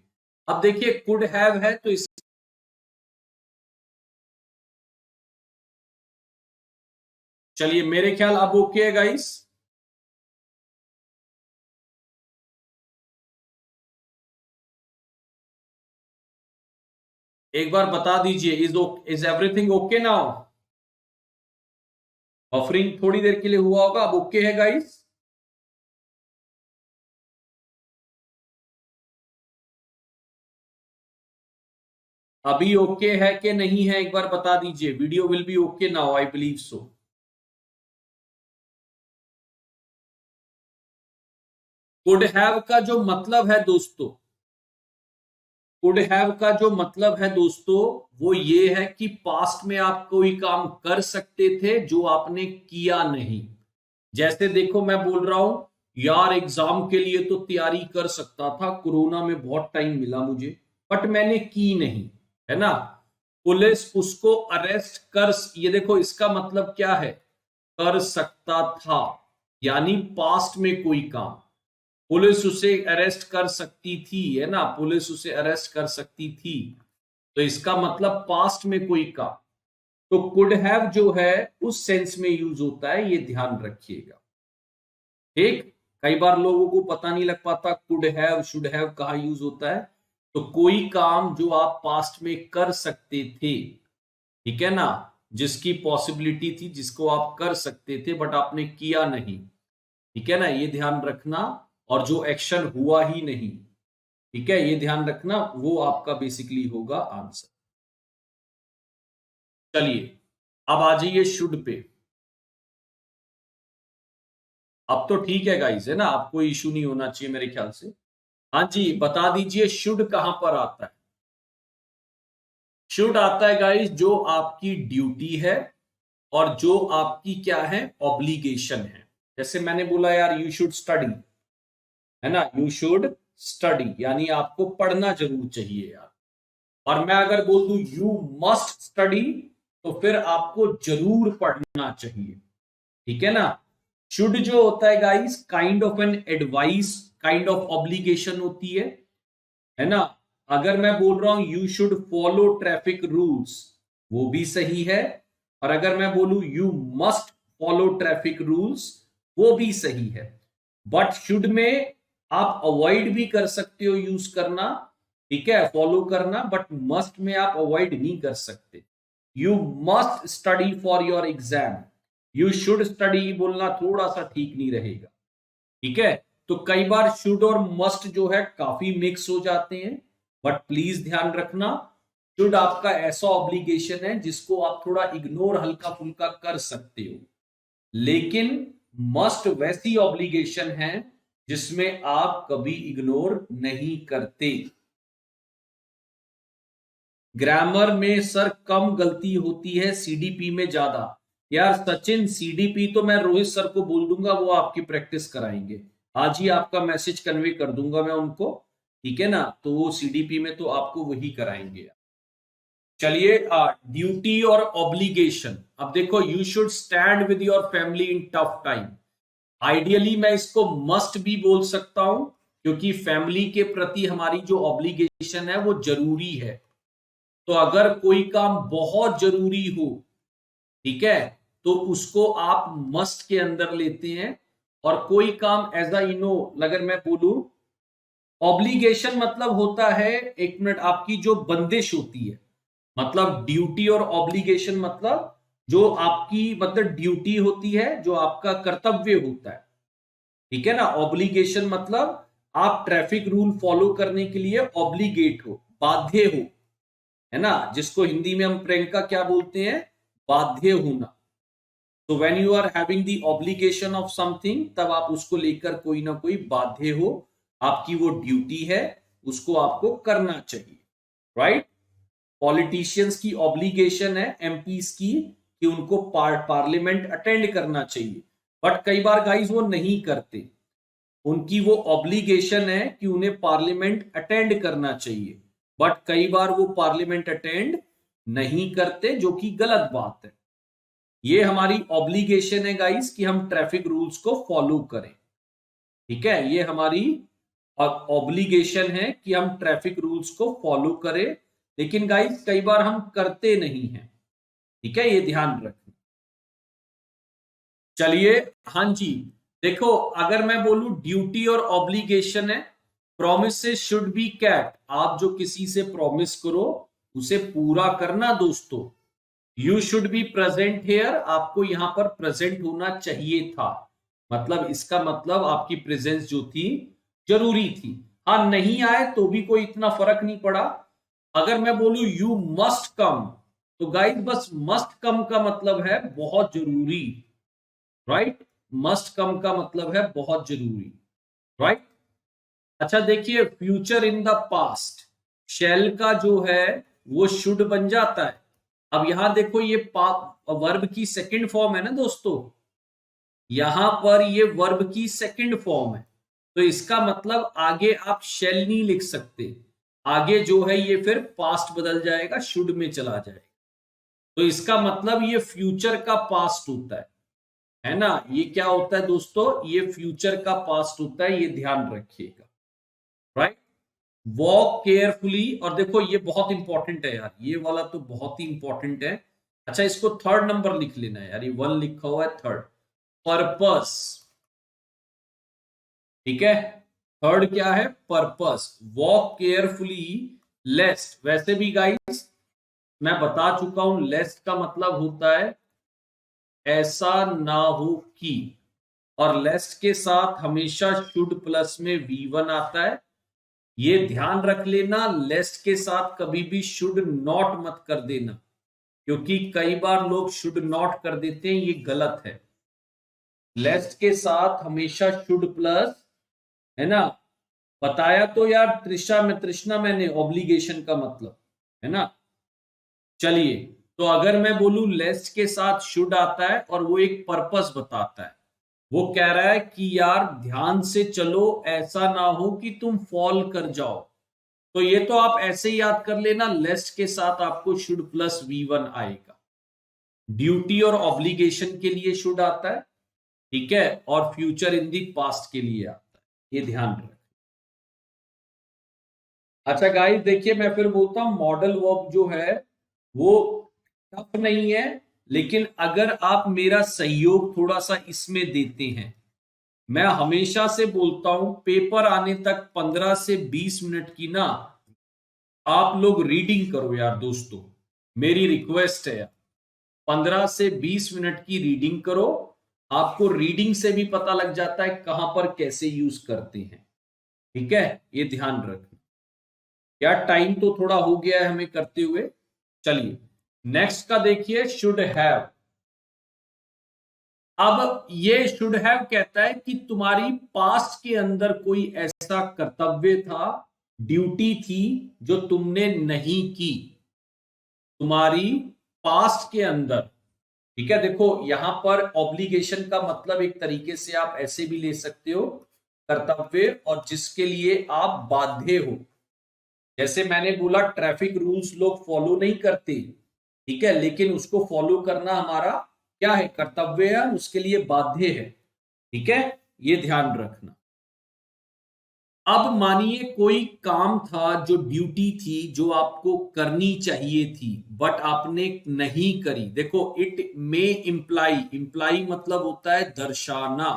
अब देखिए, कुड हैव है तो इस, चलिए मेरे ख्याल अब ओके है गाइस। एक बार बता दीजिए, is everything okay now. Buffering थोड़ी देर के लिए हुआ होगा, अब ओके है गाइस। अभी ओके है कि नहीं है, एक बार बता दीजिए। Video will be okay now, I believe so. Could have का जो मतलब है दोस्तों, कुड हैव का जो मतलब है दोस्तों, वो ये है कि पास्ट में आप कोई काम कर सकते थे जो आपने किया नहीं। जैसे देखो, मैं बोल रहा हूं यार, एग्जाम के लिए तो तैयारी कर सकता था, कोरोना में बहुत टाइम मिला मुझे, बट मैंने की नहीं, है ना। पुलिस उसको अरेस्ट कर, ये देखो इसका मतलब क्या है, कर सकता था, यानी पास्ट में कोई काम। पुलिस उसे अरेस्ट कर सकती थी, है ना, पुलिस उसे अरेस्ट कर सकती थी, तो इसका मतलब पास्ट में कोई काम। तो कुड हैव जो है उस सेंस में यूज होता है, ये ध्यान रखिएगा, ठीक। कई बार लोगों को पता नहीं लग पाता कुड हैव शुड हैव कहाँ यूज होता है। तो कोई काम जो आप पास्ट में कर सकते थे, ठीक है ना, जिसकी पॉसिबिलिटी थी, जिसको आप कर सकते थे बट आपने किया नहीं, ठीक है ना, ये ध्यान रखना। और जो एक्शन हुआ ही नहीं, ठीक है, ये ध्यान रखना, वो आपका बेसिकली होगा आंसर। चलिए, अब आ जाइए शुड पे। अब तो ठीक है गाइस, है ना, आपको इशू नहीं होना चाहिए मेरे ख्याल से। हाँ जी, बता दीजिए शुड कहां पर आता है। शुड आता है गाइस जो आपकी ड्यूटी है और जो आपकी क्या है, ऑब्लिगेशन है। जैसे मैंने बोला यार, यू शुड स्टडी, है ना, यू शुड स्टडी, यानी आपको पढ़ना जरूर चाहिए यार। और मैं अगर बोल दूं यू मस्ट स्टडी, तो फिर आपको जरूर पढ़ना चाहिए, ठीक है ना। शुड जो होता है guys, kind of an advice, kind of obligation होती है ना। अगर मैं बोल रहा हूं you should follow traffic rules, वो भी सही है। और अगर मैं बोलूं you must follow traffic rules, वो भी सही है। बट शुड में आप अवॉइड भी कर सकते हो यूज करना, ठीक है, फॉलो करना, बट मस्ट में आप अवॉइड नहीं कर सकते। You must study for your exam, you should study बोलना थोड़ा सा ठीक नहीं रहेगा, ठीक है। तो कई बार शुड और मस्ट जो है काफी मिक्स हो जाते हैं, बट प्लीज ध्यान रखना, शुड आपका ऐसा ऑब्लिगेशन है जिसको आप थोड़ा इग्नोर हल्का फुल्का कर सकते हो, लेकिन मस्ट वैसी ऑब्लिगेशन है जिसमें आप कभी इग्नोर नहीं करते। ग्रामर में सर कम गलती होती है, सीडीपी में ज्यादा। यार सचिन, सीडीपी तो मैं रोहित सर को बोल दूंगा, वो आपकी प्रैक्टिस कराएंगे। आज ही आपका मैसेज कन्वे कर दूंगा मैं उनको, ठीक है ना, तो वो सीडीपी में तो आपको वही कराएंगे। चलिए, ड्यूटी और ऑब्लिगेशन। अब देखो, you should stand with your family in tough time. Ideally मैं इसको मस्ट भी बोल सकता हूं, क्योंकि फैमिली के प्रति हमारी जो ऑब्लिगेशन है वो जरूरी है। तो अगर कोई काम बहुत जरूरी हो, ठीक है, तो उसको आप मस्ट के अंदर लेते हैं। और कोई काम एज अगर मैं बोलूं, ऑब्लिगेशन मतलब होता है, एक मिनट, आपकी जो बंदिश होती है, मतलब ड्यूटी और ऑब्लिगेशन मतलब जो आपकी मतलब ड्यूटी होती है, जो आपका कर्तव्य होता है, ठीक है ना। ऑब्लिगेशन मतलब आप ट्रैफिक रूल फॉलो करने के लिए ऑब्लिगेट हो, बाध्य हो, है ना, जिसको हिंदी में हम प्रियंका क्या बोलते हैं, बाध्य होना। तो when you are having the obligation of something, तब आप उसको लेकर कोई ना कोई बाध्य हो, आपकी वो ड्यूटी है, उसको आपको करना चाहिए, राइट। पॉलिटिशियंस की ऑब्लिगेशन है, एमपीस की, कि उनको पार्लियामेंट अटेंड करना चाहिए, बट कई बार गाइस वो नहीं करते। उनकी वो ऑब्लिगेशन है कि उन्हें पार्लियामेंट अटेंड करना चाहिए, बट कई बार वो पार्लियामेंट अटेंड नहीं करते, जो कि गलत बात है। ये हमारी ऑब्लिगेशन है गाइस कि हम ट्रैफिक रूल्स को फॉलो करें, ठीक है, ये हमारी ऑब्लिगेशन है कि हम ट्रैफिक रूल्स को फॉलो करें। लेकिन गाइस कई बार हम करते नहीं हैं, ठीक है, ये ध्यान रखें। चलिए, हाँ जी, देखो, अगर मैं बोलूं ड्यूटी और ऑब्लिगेशन है, प्रॉमिस से शुड बी कैप्ट। आप जो किसी से प्रॉमिस करो उसे पूरा करना दोस्तों। You should be present here, आपको यहां पर प्रेजेंट होना चाहिए था, मतलब इसका मतलब आपकी प्रेजेंस जो थी जरूरी थी। हाँ, नहीं आए तो भी कोई इतना फर्क नहीं पड़ा। अगर मैं बोलूं यू मस्ट कम, तो गाइस बस मस्ट कम का मतलब है बहुत जरूरी, राइट। मस्ट कम का मतलब है बहुत जरूरी, राइट। अच्छा देखिए, future in the past, shall का जो है वो शुड बन जाता है। अब यहां देखो, ये वर्ब की सेकंड फॉर्म है ना दोस्तों, यहां पर ये वर्ब की सेकंड फॉर्म है, तो इसका मतलब आगे आप शेल नहीं लिख सकते। आगे जो है ये फिर पास्ट बदल जाएगा, शुड में चला जाएगा, तो इसका मतलब ये फ्यूचर का पास्ट होता है ना। ये क्या होता है दोस्तों, ये फ्यूचर का पास्ट होता है, ये ध्यान रखिएगा, राइट। वॉक केयरफुली, और देखो ये बहुत इंपॉर्टेंट है यार, ये वाला तो बहुत ही इंपॉर्टेंट है। अच्छा, इसको थर्ड नंबर लिख लेना है यार, ये वन लिखा हुआ है, थर्ड पर्पस, ठीक है। थर्ड क्या है, पर्पस। वॉक केयरफुली लेस्ट, वैसे भी गाइस मैं बता चुका हूं, लेस्ट का मतलब होता है ऐसा ना हो कि, और लेस्ट के साथ हमेशा शुड प्लस में V1 आता है। ये ध्यान रख लेना, लेस्ट के साथ कभी भी शुड नॉट मत कर देना, क्योंकि कई बार लोग शुड नॉट कर देते हैं, ये गलत है। लेस्ट के साथ हमेशा शुड प्लस, है ना, बताया तो यार तृषा में, तृष्णा मैंने ऑब्लिगेशन का मतलब, है ना। चलिए, तो अगर मैं बोलूं लेस्ट के साथ शुड आता है और वो एक पर्पस बताता है, वो कह रहा है कि यार ध्यान से चलो, ऐसा ना हो कि तुम फॉल कर जाओ। तो ये तो आप ऐसे ही याद कर लेना, लेस्ट के साथ आपको शुड प्लस V1 आएगा। ड्यूटी और ऑब्लिगेशन के लिए शुड आता है, ठीक है, और फ्यूचर इन दी पास्ट के लिए आता है, ये ध्यान रखें। अच्छा गाइस देखिए, मैं फिर बोलता हूं, मॉडल वर्ब जो है वो टफ नहीं है, लेकिन अगर आप मेरा सहयोग थोड़ा सा इसमें देते हैं, मैं हमेशा से बोलता हूं, पेपर आने तक 15 से 20 मिनट की ना आप लोग रीडिंग करो यार दोस्तों, मेरी रिक्वेस्ट है यार, 15 से 20 मिनट की रीडिंग करो। आपको रीडिंग से भी पता लग जाता है कहां पर कैसे यूज करते हैं, ठीक है, ये ध्यान रखना। यार टाइम तो थोड़ा हो गया है हमें करते हुए। चलिए नेक्स्ट का देखिए, शुड हैव। अब ये शुड हैव कहता है कि तुम्हारी पास्ट के अंदर कोई ऐसा कर्तव्य था, ड्यूटी थी, जो तुमने नहीं की, तुम्हारी पास्ट के अंदर। ठीक है, देखो यहां पर ऑब्लिगेशन का मतलब एक तरीके से आप ऐसे भी ले सकते हो, कर्तव्य और जिसके लिए आप बाध्य हो। जैसे मैंने बोला ट्रैफिक रूल्स लोग फॉलो नहीं करते, ठीक है, लेकिन उसको फॉलो करना हमारा क्या है, कर्तव्य है, उसके लिए बाध्य है। ठीक है, ये ध्यान रखना। अब मानिए कोई काम था, जो ड्यूटी थी, जो आपको करनी चाहिए थी, बट आपने नहीं करी। देखो इट मे इंप्लाई, इंप्लाई मतलब होता है दर्शाना।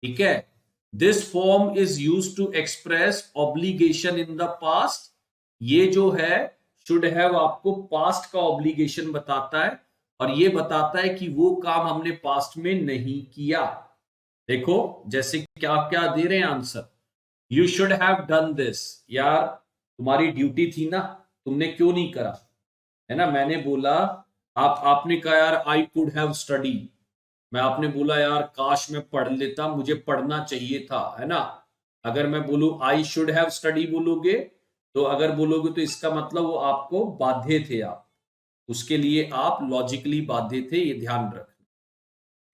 ठीक है, this form is use to express obligation in the past. ये जो है शुड हैव आपको पास्ट का ऑब्लिगेशन बताता है, और ये बताता है कि वो काम हमने पास्ट में नहीं किया। देखो जैसे क्या क्या दे रहे हैं answer, you should have done this. यार तुम्हारी ड्यूटी थी ना, तुमने क्यों नहीं करा, है ना। मैंने बोला, आपने कहा यार आई कुड हैव स्टडी, मैं आपने बोला यार काश मैं पढ़ लेता, मुझे पढ़ना चाहिए था, है ना। अगर मैं बोलूं आई शुड हैव स्टडी बोलोगे, तो अगर बोलोगे तो इसका मतलब वो आपको बाध्य थे, आप उसके लिए आप लॉजिकली बाध्य थे, ये ध्यान रखना।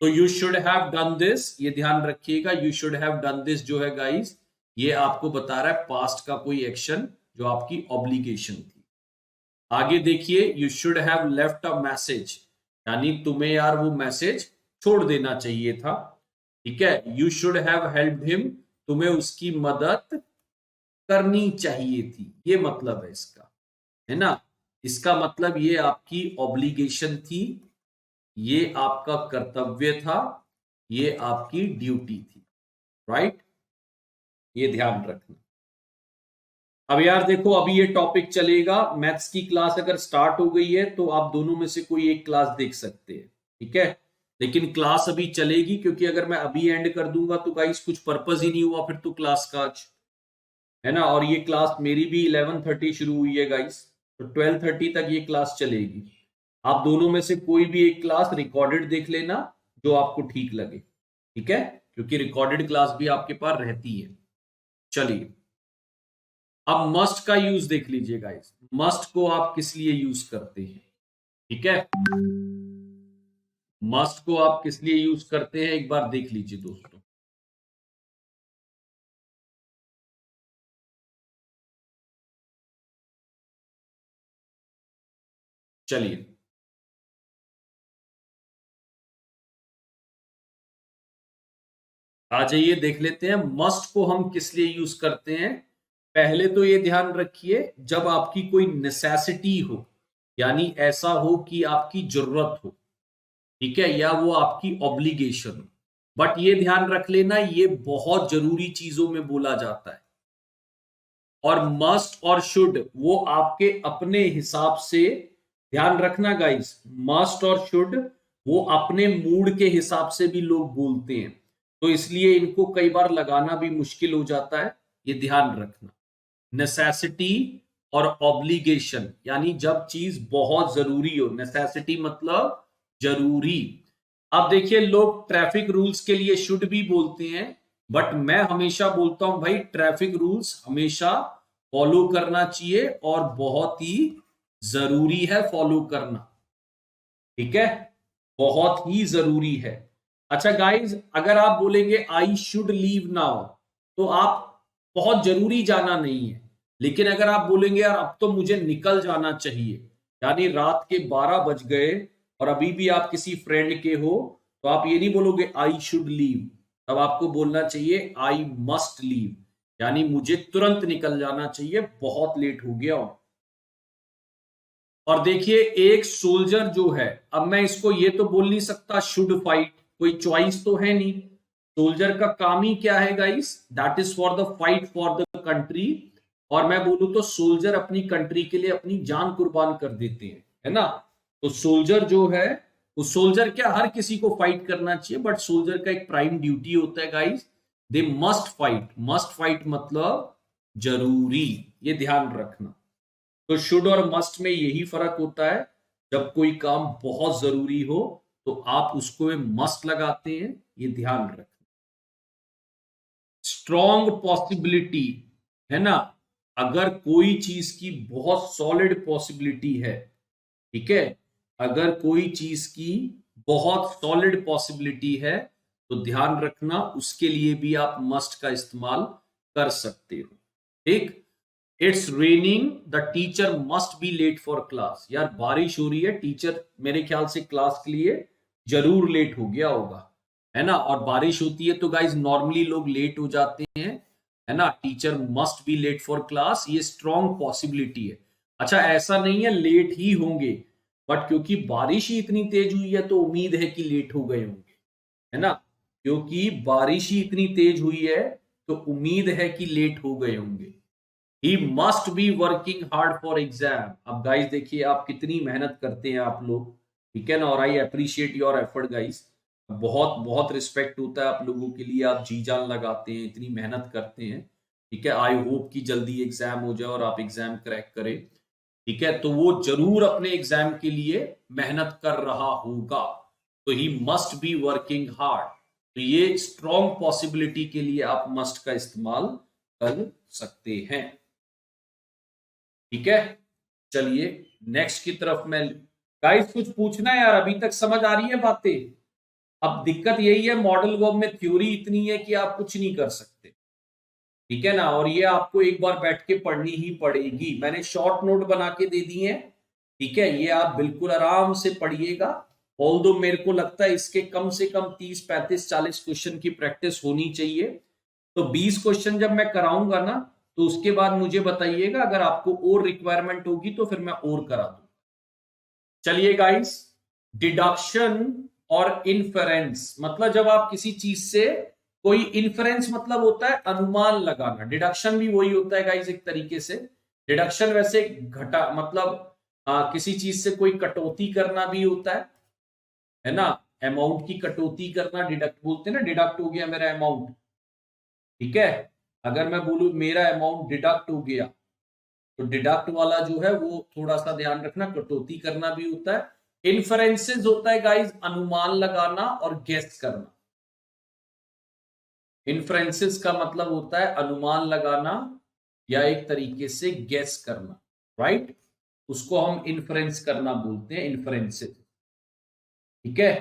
तो you should have done this, ये ध्यान रखिएगा, you should have done this जो है गाइस, ये आपको बता रहा है पास्ट का कोई एक्शन जो आपकी ऑब्लिगेशन थी। आगे देखिए, you should have left a message, यानी तुम्हें यार वो मैसेज छोड़ देना चाहिए था। ठीक है, you should have helped him, तुम्हें उसकी मदद करनी चाहिए थी, ये मतलब है इसका, है ना। इसका मतलब ये आपकी ऑब्लिगेशन थी, ये आपका कर्तव्य था, ये आपकी ड्यूटी थी, राइट। ये ध्यान रखना। अब यार देखो अभी ये टॉपिक चलेगा, मैथ्स की क्लास अगर स्टार्ट हो गई है तो आप दोनों में से कोई एक क्लास देख सकते हैं, ठीक है। लेकिन क्लास अभी चलेगी, क्योंकि अगर मैं अभी एंड कर दूंगा तो गाइस कुछ पर्पस ही नहीं हुआ फिर तो क्लास का आज, है ना। और ये क्लास मेरी भी 11:30 शुरू हुई है गाइस, तो 12:30 तक ये क्लास चलेगी। आप दोनों में से कोई भी एक क्लास रिकॉर्डेड देख लेना, जो आपको ठीक लगे, ठीक है, क्योंकि रिकॉर्डेड क्लास भी आपके पास रहती है। चलिए अब मस्ट का यूज देख लीजिए गाइस, मस्ट को आप किस लिए यूज करते हैं, ठीक है। मस्ट को आप किस लिए यूज करते हैं एक बार देख लीजिए दोस्तों। चलिए आ जाइए देख लेते हैं मस्ट को हम किस लिए यूज करते हैं। पहले तो ये ध्यान रखिए, जब आपकी कोई नेसेसिटी हो, यानी ऐसा हो कि आपकी जरूरत हो, ठीक है, या वो आपकी ऑब्लिगेशन हो। बट ये ध्यान रख लेना, ये बहुत जरूरी चीजों में बोला जाता है। और मस्ट और शुड वो आपके अपने हिसाब से, ध्यान रखना गाइस, मस्ट और शुड वो अपने मूड के हिसाब से भी लोग बोलते हैं, तो इसलिए इनको कई बार लगाना भी मुश्किल हो जाता है, ये ध्यान रखना। नेसेसिटी और ऑब्लिगेशन, यानी जब चीज बहुत जरूरी हो, नेसेसिटी मतलब जरूरी। अब देखिए लोग ट्रैफिक रूल्स के लिए शुड भी बोलते हैं, बट मैं हमेशा बोलता हूं भाई ट्रैफिक रूल्स हमेशा फॉलो करना चाहिए, और बहुत ही जरूरी है फॉलो करना, ठीक है, बहुत ही जरूरी है। अच्छा गाइज, अगर आप बोलेंगे आई शुड लीव नाउ, तो आप बहुत जरूरी जाना नहीं है। लेकिन अगर आप बोलेंगे यार अब तो मुझे निकल जाना चाहिए, यानी रात के 12 बज गए और अभी भी आप किसी फ्रेंड के हो, तो आप ये नहीं बोलोगे आई शुड लीव, तब आपको बोलना चाहिए आई मस्ट लीव, यानी मुझे तुरंत निकल जाना चाहिए, बहुत लेट हो गया हूं। और देखिए एक सोल्जर जो है, अब मैं इसको ये तो बोल नहीं सकता शुड फाइट, कोई चॉइस तो है नहीं। सोल्जर का काम ही क्या है guys, that is for the fight for the country. और मैं बोलूं तो सोल्जर अपनी कंट्री के लिए अपनी जान कुर्बान कर देते हैं, है ना। तो सोल्जर जो है, वो सोल्जर क्या हर किसी को फाइट करना चाहिए, बट सोल्जर का एक प्राइम ड्यूटी होता है guys, they must fight. Must fight मतलब जरूरी, ये ध्यान रखना। तो शुड और मस्ट में यही फर्क होता है। जब कोई काम बहुत जरूरी हो तो आप उसको मस्ट लगाते हैं, ये ध्यान रखना। स्ट्रॉन्ग पॉसिबिलिटी है ना, अगर कोई चीज की बहुत सॉलिड पॉसिबिलिटी है, ठीक है, अगर कोई चीज की बहुत सॉलिड पॉसिबिलिटी है तो ध्यान रखना उसके लिए भी आप मस्ट का इस्तेमाल कर सकते हो। ठीक, it's raining the teacher must be late for class. यार बारिश हो रही है, टीचर मेरे ख्याल से क्लास के लिए जरूर लेट हो गया होगा, है ना। और बारिश होती है तो गाइज नॉर्मली लोग लेट हो जाते हैं, है ना। Teacher must be late for class, ये स्ट्रॉन्ग पॉसिबिलिटी है। अच्छा ऐसा नहीं है लेट ही होंगे, बट क्योंकि बारिश ही इतनी तेज हुई है तो उम्मीद है कि लेट हो गए होंगे, है ना। क्योंकि बारिश ही इतनी तेज हुई है तो उम्मीद है कि लेट हो गए होंगे। He must be working hard for exam. अब गाइस देखिए आप कितनी मेहनत करते हैं आप लोग, ठीक है ना। और I appreciate your effort guys, बहुत बहुत रिस्पेक्ट होता है आप लोगों के लिए, आप जी जान लगाते हैं, इतनी मेहनत करते हैं, ठीक है। आई होप कि जल्दी एग्जाम हो जाए और आप एग्जाम क्रैक करें, ठीक है। तो वो जरूर अपने एग्जाम के लिए मेहनत कर रहा होगा, तो he must be working hard. तो ये स्ट्रॉन्ग पॉसिबिलिटी के लिए आप मस्ट का इस्तेमाल कर सकते हैं, ठीक है। चलिए नेक्स्ट की तरफ मैं, गाइस कुछ पूछना है यार, अभी तक समझ आ रही है बातें। अब दिक्कत यही है मॉडल वर्ब में थ्योरी इतनी है कि आप कुछ नहीं कर सकते, ठीक है ना। और ये आपको एक बार बैठ के पढ़नी ही पड़ेगी। मैंने शॉर्ट नोट बना के दे दिए हैं, ठीक है, ये आप बिल्कुल आराम से पढ़िएगा। ऑल्दो मेरे को लगता है इसके कम से कम 30 35 40 क्वेश्चन की प्रैक्टिस होनी चाहिए। तो 20 क्वेश्चन जब मैं कराऊंगा ना तो उसके बाद मुझे बताइएगा, अगर आपको और रिक्वायरमेंट होगी तो फिर मैं और करा दूंगा। चलिए गाइस, डिडक्शन और इन्फेरेंस, मतलब जब आप किसी चीज से कोई इन्फेरेंस मतलब होता है अनुमान लगाना, डिडक्शन भी वही होता है गाइस एक तरीके से। डिडक्शन वैसे घटा मतलब किसी चीज से कोई कटौती करना भी होता है ना। अमाउंट की कटौती करना डिडक्ट बोलते हैं ना, डिडक्ट हो गया मेरा अमाउंट, ठीक है। अगर मैं बोलूं मेरा अमाउंट डिडक्ट हो गया, तो डिडक्ट वाला जो है वो थोड़ा सा ध्यान रखना, कटौती करना भी होता है। इन्फरेंसेस होता है गाइस अनुमान लगाना और गेस करना। इन्फ्रेंसेस का मतलब होता है अनुमान लगाना या एक तरीके से गेस करना, राइट। उसको हम इन्फ्रेंस करना बोलते हैं, इन्फ्रेंसेस, ठीक है।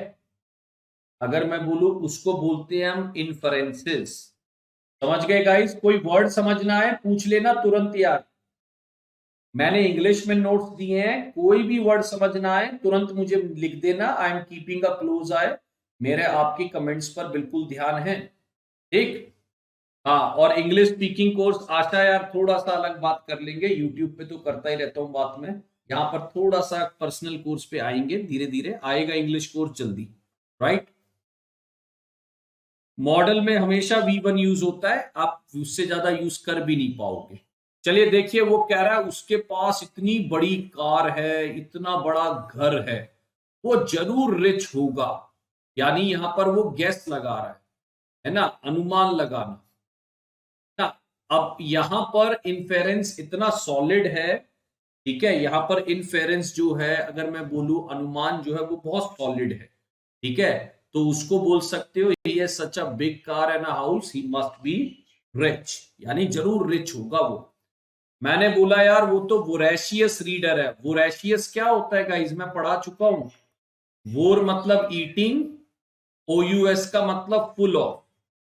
अगर मैं बोलूं उसको बोलते हैं हम इन्फ्रेंसेस। समझ गए गाइस, कोई वर्ड समझना है पूछ लेना तुरंत यार। मैंने इंग्लिश में नोट्स दिए हैं, कोई भी वर्ड समझना है तुरंत मुझे लिख देना। I am keeping a close eye, मेरे आपकी कमेंट्स पर बिल्कुल ध्यान है, ठीक। हाँ, और इंग्लिश स्पीकिंग कोर्स आशा यार थोड़ा सा अलग बात कर लेंगे, यूट्यूब पे तो करता ही रहता हूँ बात में, यहाँ पर थोड़ा सा पर्सनल कोर्स पे आएंगे, धीरे धीरे आएगा इंग्लिश कोर्स जल्दी, राइट। मॉडल में हमेशा V1 यूज होता है, आप उससे ज्यादा यूज कर भी नहीं पाओगे। चलिए देखिए, वो कह रहा है उसके पास इतनी बड़ी कार है, इतना बड़ा घर है, वो जरूर रिच होगा। यानी यहां पर वो गैस लगा रहा है ना, अनुमान लगाना ना। अब यहां पर इन्फेरेंस इतना सॉलिड है, ठीक है। यहां पर इन्फेरेंस जो है, अगर मैं बोलूं अनुमान जो है वो बहुत सॉलिड है, ठीक है। तो उसको बोल सकते हो he is such a big car and a house, he must be rich, यानी जरूर रिच होगा वो। मैंने बोला यार वो तो वोरेशियस रीडर है। वोरेशियस क्या होता है गाइस, मैं पढ़ा चुका हूं। वोर मतलब ईटिंग, ओयूएस का मतलब फुल ऑफ,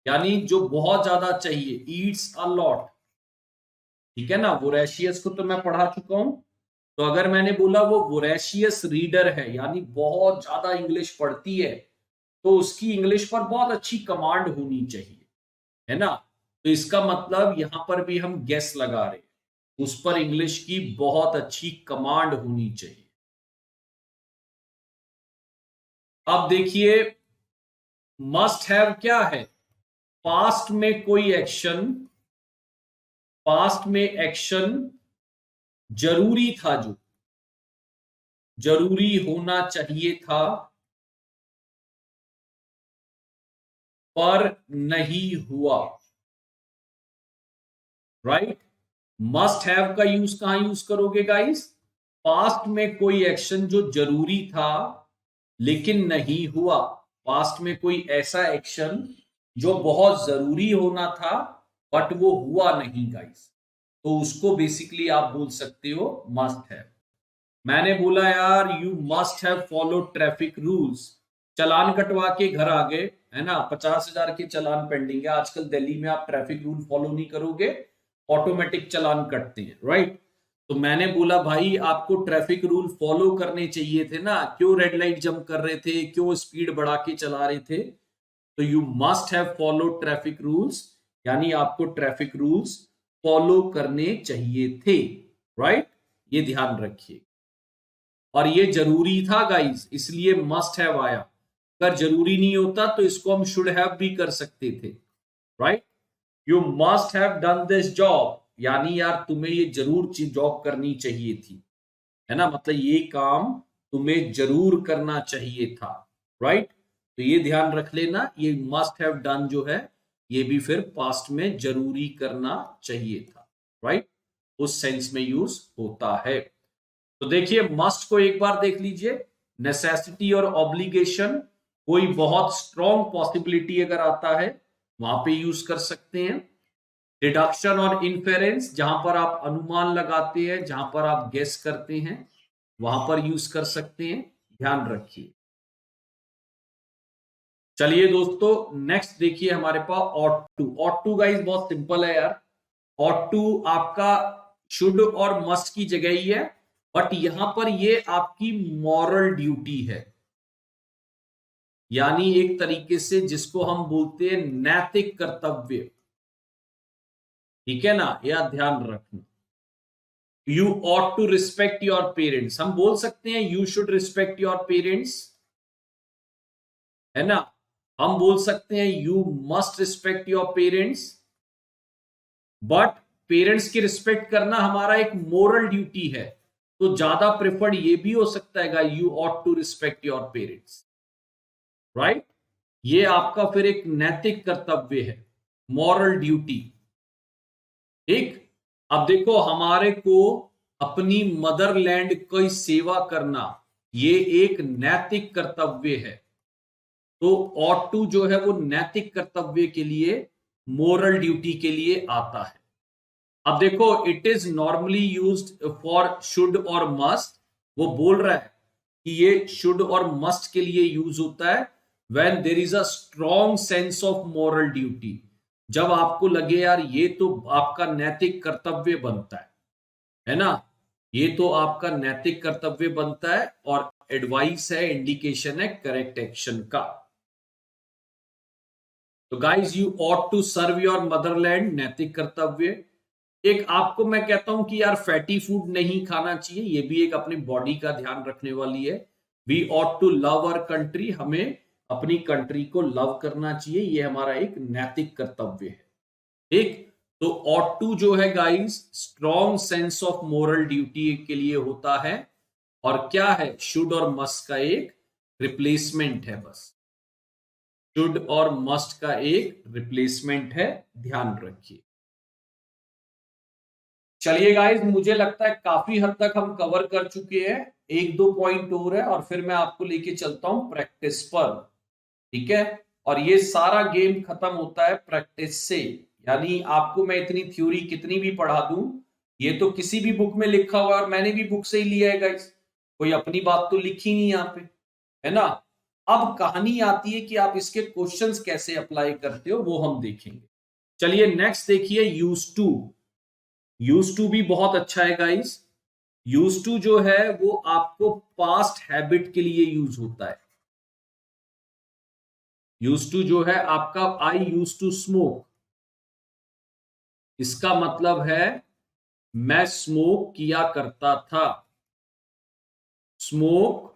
यानी जो बहुत ज्यादा चाहिए, ईट्स अ लॉट, ठीक है ना। वोरेशियस को तो मैं पढ़ा चुका हूं। तो अगर मैंने बोला वो वोरेशियस रीडर है, यानी बहुत ज्यादा इंग्लिश पढ़ती है, तो उसकी इंग्लिश पर बहुत अच्छी कमांड होनी चाहिए, है ना। तो इसका मतलब यहां पर भी हम गेस लगा रहे हैं, उस पर इंग्लिश की बहुत अच्छी कमांड होनी चाहिए। अब देखिए, मस्ट हैव क्या है, पास्ट में कोई एक्शन, पास्ट में एक्शन जरूरी था, जो जरूरी होना चाहिए था पर नहीं हुआ, राइट। मस्ट हैव का यूज कहां यूज करोगे गाइस? पास्ट में कोई एक्शन जो जरूरी था लेकिन नहीं हुआ, पास्ट में कोई ऐसा एक्शन जो बहुत जरूरी होना था बट वो हुआ नहीं गाइस, तो उसको बेसिकली आप बोल सकते हो मस्ट हैव। मैंने बोला यार you must have follow traffic rules, चालान कटवा के घर आ गए, है ना, 50,000 के चालान पेंडिंग है। आजकल दिल्ली में आप ट्रैफिक रूल फॉलो नहीं करोगे, ऑटोमेटिक चालान कटते हैं, राइट? तो मैंने बोला भाई आपको ट्रैफिक रूल फॉलो करने चाहिए थे ना, क्यों रेड लाइट जंप कर रहे थे, क्यों स्पीड बढ़ा के चला रहे थे? तो you must have follow traffic rules, यानी आपको ट्रैफिक रूल्स फॉलो करने चाहिए थे, राइट? ये ध्यान रखिए। और ये जरूरी था गाइस, इसलिए मस्ट हैव आया। अगर जरूरी नहीं होता तो इसको हम शुड हैव भी कर सकते थे, right? You must have done this job, यानी यार तुम्हें ये जरूर जॉब करनी चाहिए थी, है ना, मतलब ये काम तुम्हें जरूर करना चाहिए था, राइट? तो ये ध्यान रख लेना, ये मस्ट हैव डन जो है ये भी फिर पास्ट में जरूरी करना चाहिए था, राइट? उस सेंस में यूज होता है। तो देखिए मस्ट को एक बार देख लीजिए, नेसेसिटी और ऑब्लिगेशन, कोई बहुत स्ट्रॉन्ग पॉसिबिलिटी अगर आता है वहां पे यूज कर सकते हैं। डिडक्शन और इन्फेरेंस, जहां पर आप अनुमान लगाते हैं, जहां पर आप गेस करते हैं, वहां पर यूज कर सकते हैं, ध्यान रखिए। चलिए दोस्तों नेक्स्ट देखिए हमारे पास ought to. Ought to guys बहुत सिंपल है यार, ऑट टू आपका शुड और मस्ट की जगह ही है, बट यहां पर ये आपकी मॉरल ड्यूटी है, यानी एक तरीके से जिसको हम बोलते हैं नैतिक कर्तव्य, ठीक है ना, यह ध्यान रखना। You ought to respect your parents, हम बोल सकते हैं you should respect your parents, है ना, हम बोल सकते हैं you must respect your parents, but parents की रिस्पेक्ट करना हमारा एक मोरल ड्यूटी है, तो ज्यादा प्रेफर्ड ये भी हो सकता है you ought to respect your parents, right? ये आपका फिर एक नैतिक कर्तव्य है, मॉरल ड्यूटी, ठीक। अब देखो हमारे को अपनी मदरलैंड की सेवा करना ये एक नैतिक कर्तव्य है, तो ऑट टू जो है वो नैतिक कर्तव्य के लिए, मोरल ड्यूटी के लिए आता है। अब देखो it is normally used for should और मस्ट, वो बोल रहा है कि ये शुड और मस्ट के लिए यूज होता है when there is a strong sense of moral duty, जब आपको लगे यार ये तो आपका नैतिक कर्तव्य बनता है ना, ये तो आपका नैतिक कर्तव्य बनता है, और एडवाइस है, इंडिकेशन है करेक्ट एक्शन का। तो guys you ought to serve your motherland, नैतिक कर्तव्य। एक आपको मैं कहता हूं कि यार फैटी फूड नहीं खाना चाहिए, ये भी एक अपनी बॉडी का ध्यान रखने वाली है। We ought to love our country, हमें अपनी कंट्री को लव करना चाहिए, ये हमारा एक नैतिक कर्तव्य है, ठीक। तो ऑट टू जो है guys strong sense of moral duty के लिए होता है, और क्या है, शुड और मस्ट का एक रिप्लेसमेंट है, बस शुड और मस्ट का एक रिप्लेसमेंट है, ध्यान रखिए। चलिए गाइस मुझे लगता है काफी हद तक हम कवर कर चुके हैं, एक दो पॉइंट और है और फिर मैं आपको लेके चलता हूं प्रैक्टिस पर, ठीक है। और ये सारा गेम खत्म होता है प्रैक्टिस से, यानी आपको मैं इतनी थ्योरी कितनी भी पढ़ा दूं, ये तो किसी भी बुक में लिखा हुआ है और मैंने भी बुक से ही लिया है गाइस, कोई अपनी बात तो लिखी नहीं यहाँ पे, है ना। अब कहानी आती है कि आप इसके क्वेश्चंस कैसे अप्लाई करते हो, वो हम देखेंगे। चलिए नेक्स्ट देखिए यूज टू। यूज टू भी बहुत अच्छा है गाइस। यूज टू जो है वो आपको पास्ट हैबिट के लिए यूज होता है। यूज टू जो है आपका आई यूज टू स्मोक, इसका मतलब है मैं स्मोक किया करता था, स्मोक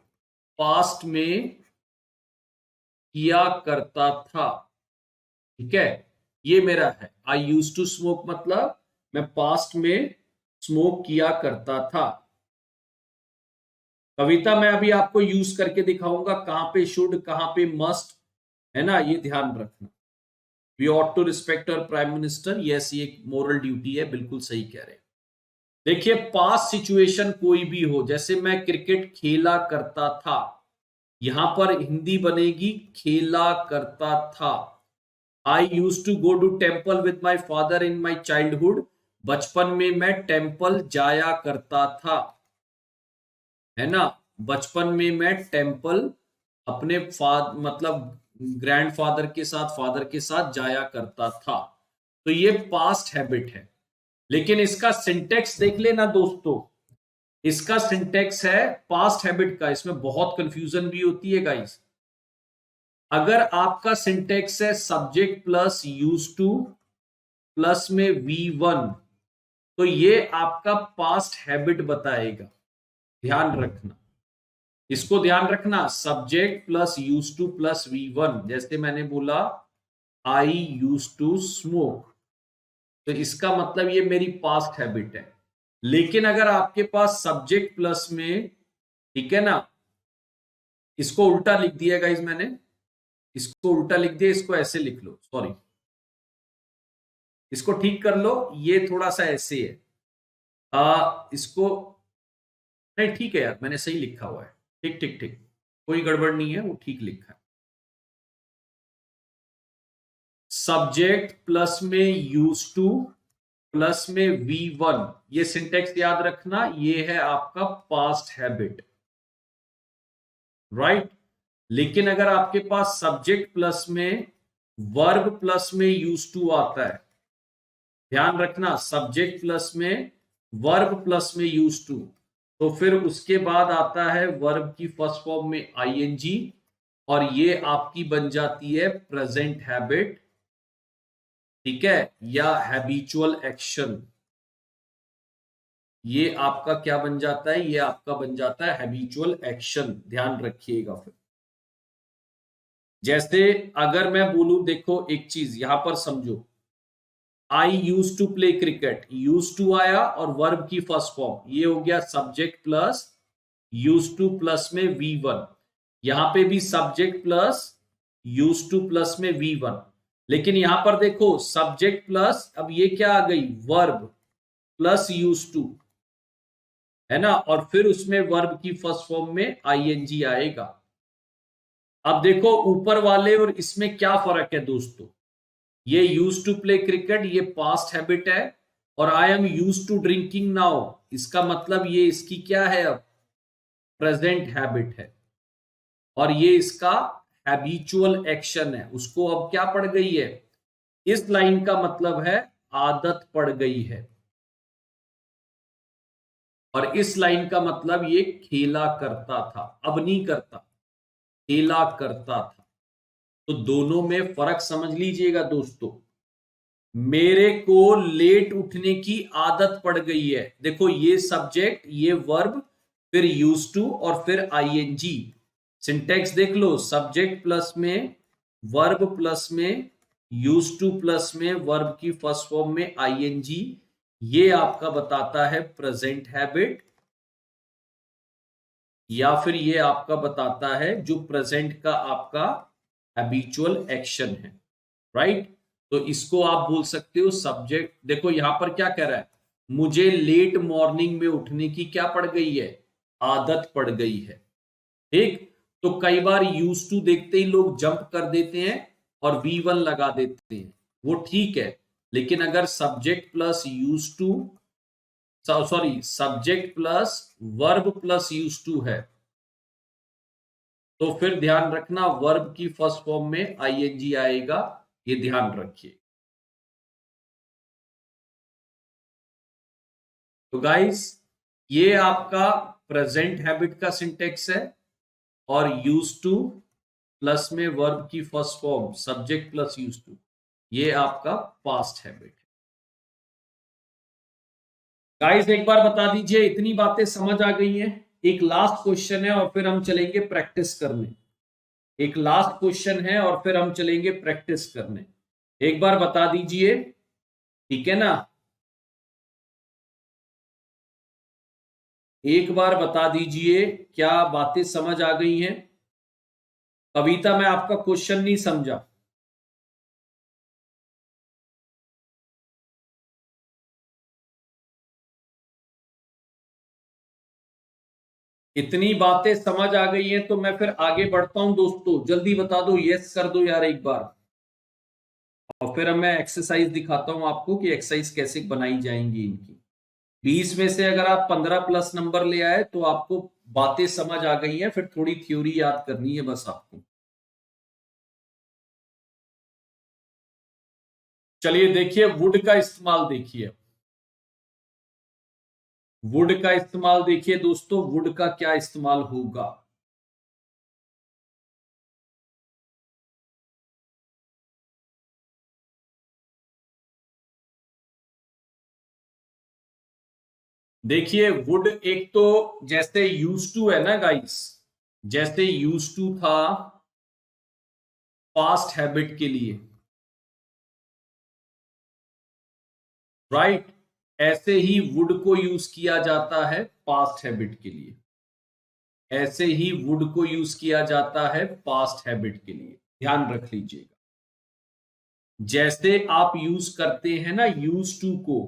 पास्ट में किया करता था, ठीक है, ये मेरा है आई यूज टू स्मोक, मतलब मैं पास्ट में स्मोक किया करता था। कविता मैं अभी आपको यूज करके दिखाऊंगा, कहां पे शुड कहां पे मस्ट, है ना, ये ध्यान रखना। We ought to respect our prime minister, yes ये मोरल ड्यूटी है, बिल्कुल सही कह रहे हैं। देखिए पास्ट सिचुएशन कोई भी हो, जैसे मैं क्रिकेट खेला करता था, यहां पर हिंदी बनेगी खेला करता था। I use to go to temple with my father in my childhood, बचपन में मैं टेम्पल जाया करता था, है ना। बचपन में मैं टेम्पल अपने मतलब ग्रैंडफादर के साथ, फादर के साथ जाया करता था। तो ये पास्ट हैबिट है। लेकिन इसका सिंटेक्स देख लेना दोस्तों, इसका सिंटेक्स है पास्ट हैबिट का, इसमें बहुत कंफ्यूजन भी होती है गाइस। अगर आपका सिंटेक्स है subject plus use to plus में V1, तो ये आपका पास्ट हैबिट बताएगा। ध्यान रखना, इसको ध्यान रखना, subject plus use to plus V1। जैसे मैंने बोला आई यूज टू स्मोक, तो इसका मतलब ये मेरी पास्ट हैबिट है। लेकिन अगर आपके पास सब्जेक्ट प्लस में, ठीक है ना, इसको उल्टा लिख दिया गाइस मैंने, इसको उल्टा लिख दिया, इसको ऐसे लिख लो, सॉरी, इसको ठीक कर लो, ये थोड़ा सा ऐसे है। इसको नहीं, ठीक है यार, मैंने सही लिखा हुआ है, ठीक ठीक ठीक, कोई गड़बड़ नहीं है, वो ठीक लिखा है। सब्जेक्ट प्लस में यूज टू प्लस में V1, ये सिंटेक्स याद रखना, ये है आपका पास्ट हैबिट, राइट। लेकिन अगर आपके पास सब्जेक्ट प्लस में वर्ब प्लस में यूज टू आता है, ध्यान रखना, सब्जेक्ट प्लस में वर्ब प्लस में यूज टू, तो फिर उसके बाद आता है वर्ब की फर्स्ट फॉर्म में आईएनजी, और ये आपकी बन जाती है प्रेजेंट हैबिट, ठीक है, या हैबिचुअल एक्शन। ये आपका क्या बन जाता है, ये आपका बन जाता है हैबिचुअल एक्शन, ध्यान रखिएगा। फिर जैसे अगर मैं बोलूं, देखो एक चीज यहां पर समझो, I use to play cricket, use to आया और वर्ब की फर्स्ट फॉर्म, ये हो गया subject plus use to plus में V1। यहां पे भी subject plus use to plus में V1। लेकिन यहां पर देखो सब्जेक्ट प्लस, अब ये क्या आ गई, वर्ब प्लस यूज टू, है ना, और फिर उसमें वर्ब की फर्स्ट फॉर्म में आईएनजी आएगा। अब देखो ऊपर वाले और इसमें क्या फर्क है दोस्तों, ये यूज टू प्ले क्रिकेट, ये पास्ट हैबिट है, और I am use to drinking now, इसका मतलब ये इसकी क्या है, अब प्रेजेंट हैबिट है, और ये इसका हैबिचुअल एक्शन है। उसको अब क्या पड़ गई है, इस लाइन का मतलब है आदत पड़ गई है, और इस लाइन का मतलब ये खेला करता था, अब नहीं करता, खेला करता था। तो दोनों में फर्क समझ लीजिएगा दोस्तों। मेरे को लेट उठने की आदत पड़ गई है, देखो ये सब्जेक्ट, ये वर्ब, फिर यूज टू और फिर आईएनजी। सिंटेक्स देख लो, सब्जेक्ट प्लस में वर्ब प्लस में यूज टू प्लस में वर्ब की फर्स्ट फॉर्म में आईएनजी, ये आपका बताता है प्रेजेंट हैबिट, या फिर ये आपका बताता है जो प्रेजेंट का आपका हैबिचुअल एक्शन है, राइट। तो इसको आप बोल सकते हो सब्जेक्ट। देखो यहां पर क्या कह रहा है, मुझे लेट मॉर्निंग में उठने की क्या पड़ गई है, आदत पड़ गई है, ठीक। तो कई बार यूज टू देखते ही लोग जंप कर देते हैं और V1 लगा देते हैं, वो ठीक है। लेकिन अगर subject plus use to, sorry, subject plus verb plus use to है, तो फिर ध्यान रखना वर्ब की फर्स्ट फॉर्म में आईएनजी आएगा, ये ध्यान रखिए। तो गाइस ये आपका प्रेजेंट हैबिट का सिंटेक्स है, और यूज टू प्लस में वर्ब की first form subject plus use to, ये आपका पास्ट हैबिट है। गाइस एक बार बता दीजिए, इतनी बातें समझ आ गई हैं। एक लास्ट क्वेश्चन है और फिर हम चलेंगे प्रैक्टिस करने। एक लास्ट क्वेश्चन है और फिर हम चलेंगे प्रैक्टिस करने। एक बार बता दीजिए, ठीक है ना, एक बार बता दीजिए क्या बातें समझ आ गई हैं। कविता मैं आपका क्वेश्चन नहीं समझा। इतनी बातें समझ आ गई हैं तो मैं फिर आगे बढ़ता हूं दोस्तों। जल्दी बता दो, यस कर दो यार एक बार, और फिर मैं एक्सरसाइज दिखाता हूं आपको कि एक्सरसाइज कैसे बनाई जाएंगी इनकी। 20 में से अगर आप 15 प्लस नंबर ले आए तो आपको बातें समझ आ गई हैं, फिर थोड़ी थ्योरी याद करनी है बस आपको। चलिए देखिए, वुड का इस्तेमाल देखिए, वुड का इस्तेमाल देखिए दोस्तों, वुड का क्या इस्तेमाल होगा। देखिए वुड एक तो जैसे यूज टू है ना गाइस, जैसे यूज टू था पास्ट हैबिट के लिए, राइट, ऐसे ही वुड को यूज किया जाता है पास्ट हैबिट के लिए, ऐसे ही वुड को यूज किया जाता है पास्ट हैबिट के लिए, ध्यान रख लीजिएगा। जैसे आप यूज करते हैं ना यूज टू को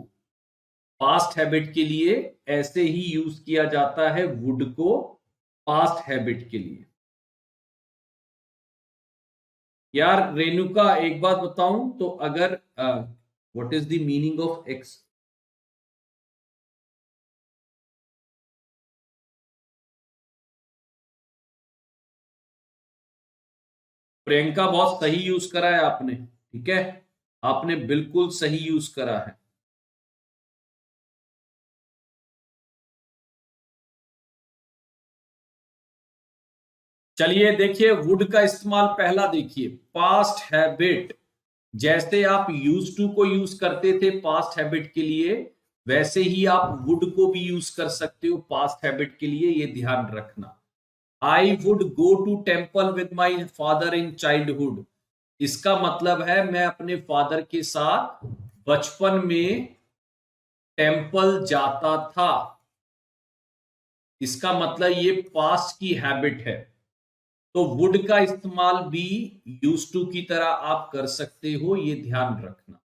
पास्ट हैबिट के लिए, ऐसे ही यूज किया जाता है वुड को पास्ट हैबिट के लिए। यार रेणुका एक बात बताऊं तो, अगर what is the meaning of x. Priyanka बहुत सही यूज करा है आपने, ठीक है, आपने बिल्कुल सही यूज करा है। चलिए देखिए वुड का इस्तेमाल पहला देखिए, पास्ट हैबिट, जैसे आप यूज टू को यूज करते थे पास्ट हैबिट के लिए, वैसे ही आप वुड को भी यूज कर सकते हो पास्ट हैबिट के लिए, ये ध्यान रखना। I would go to temple with my father in childhood, इसका मतलब है मैं अपने फादर के साथ बचपन में टेम्पल जाता था, इसका मतलब ये पास्ट की हैबिट है। तो वुड का इस्तेमाल भी यूज टू की तरह आप कर सकते हो, ये ध्यान रखना।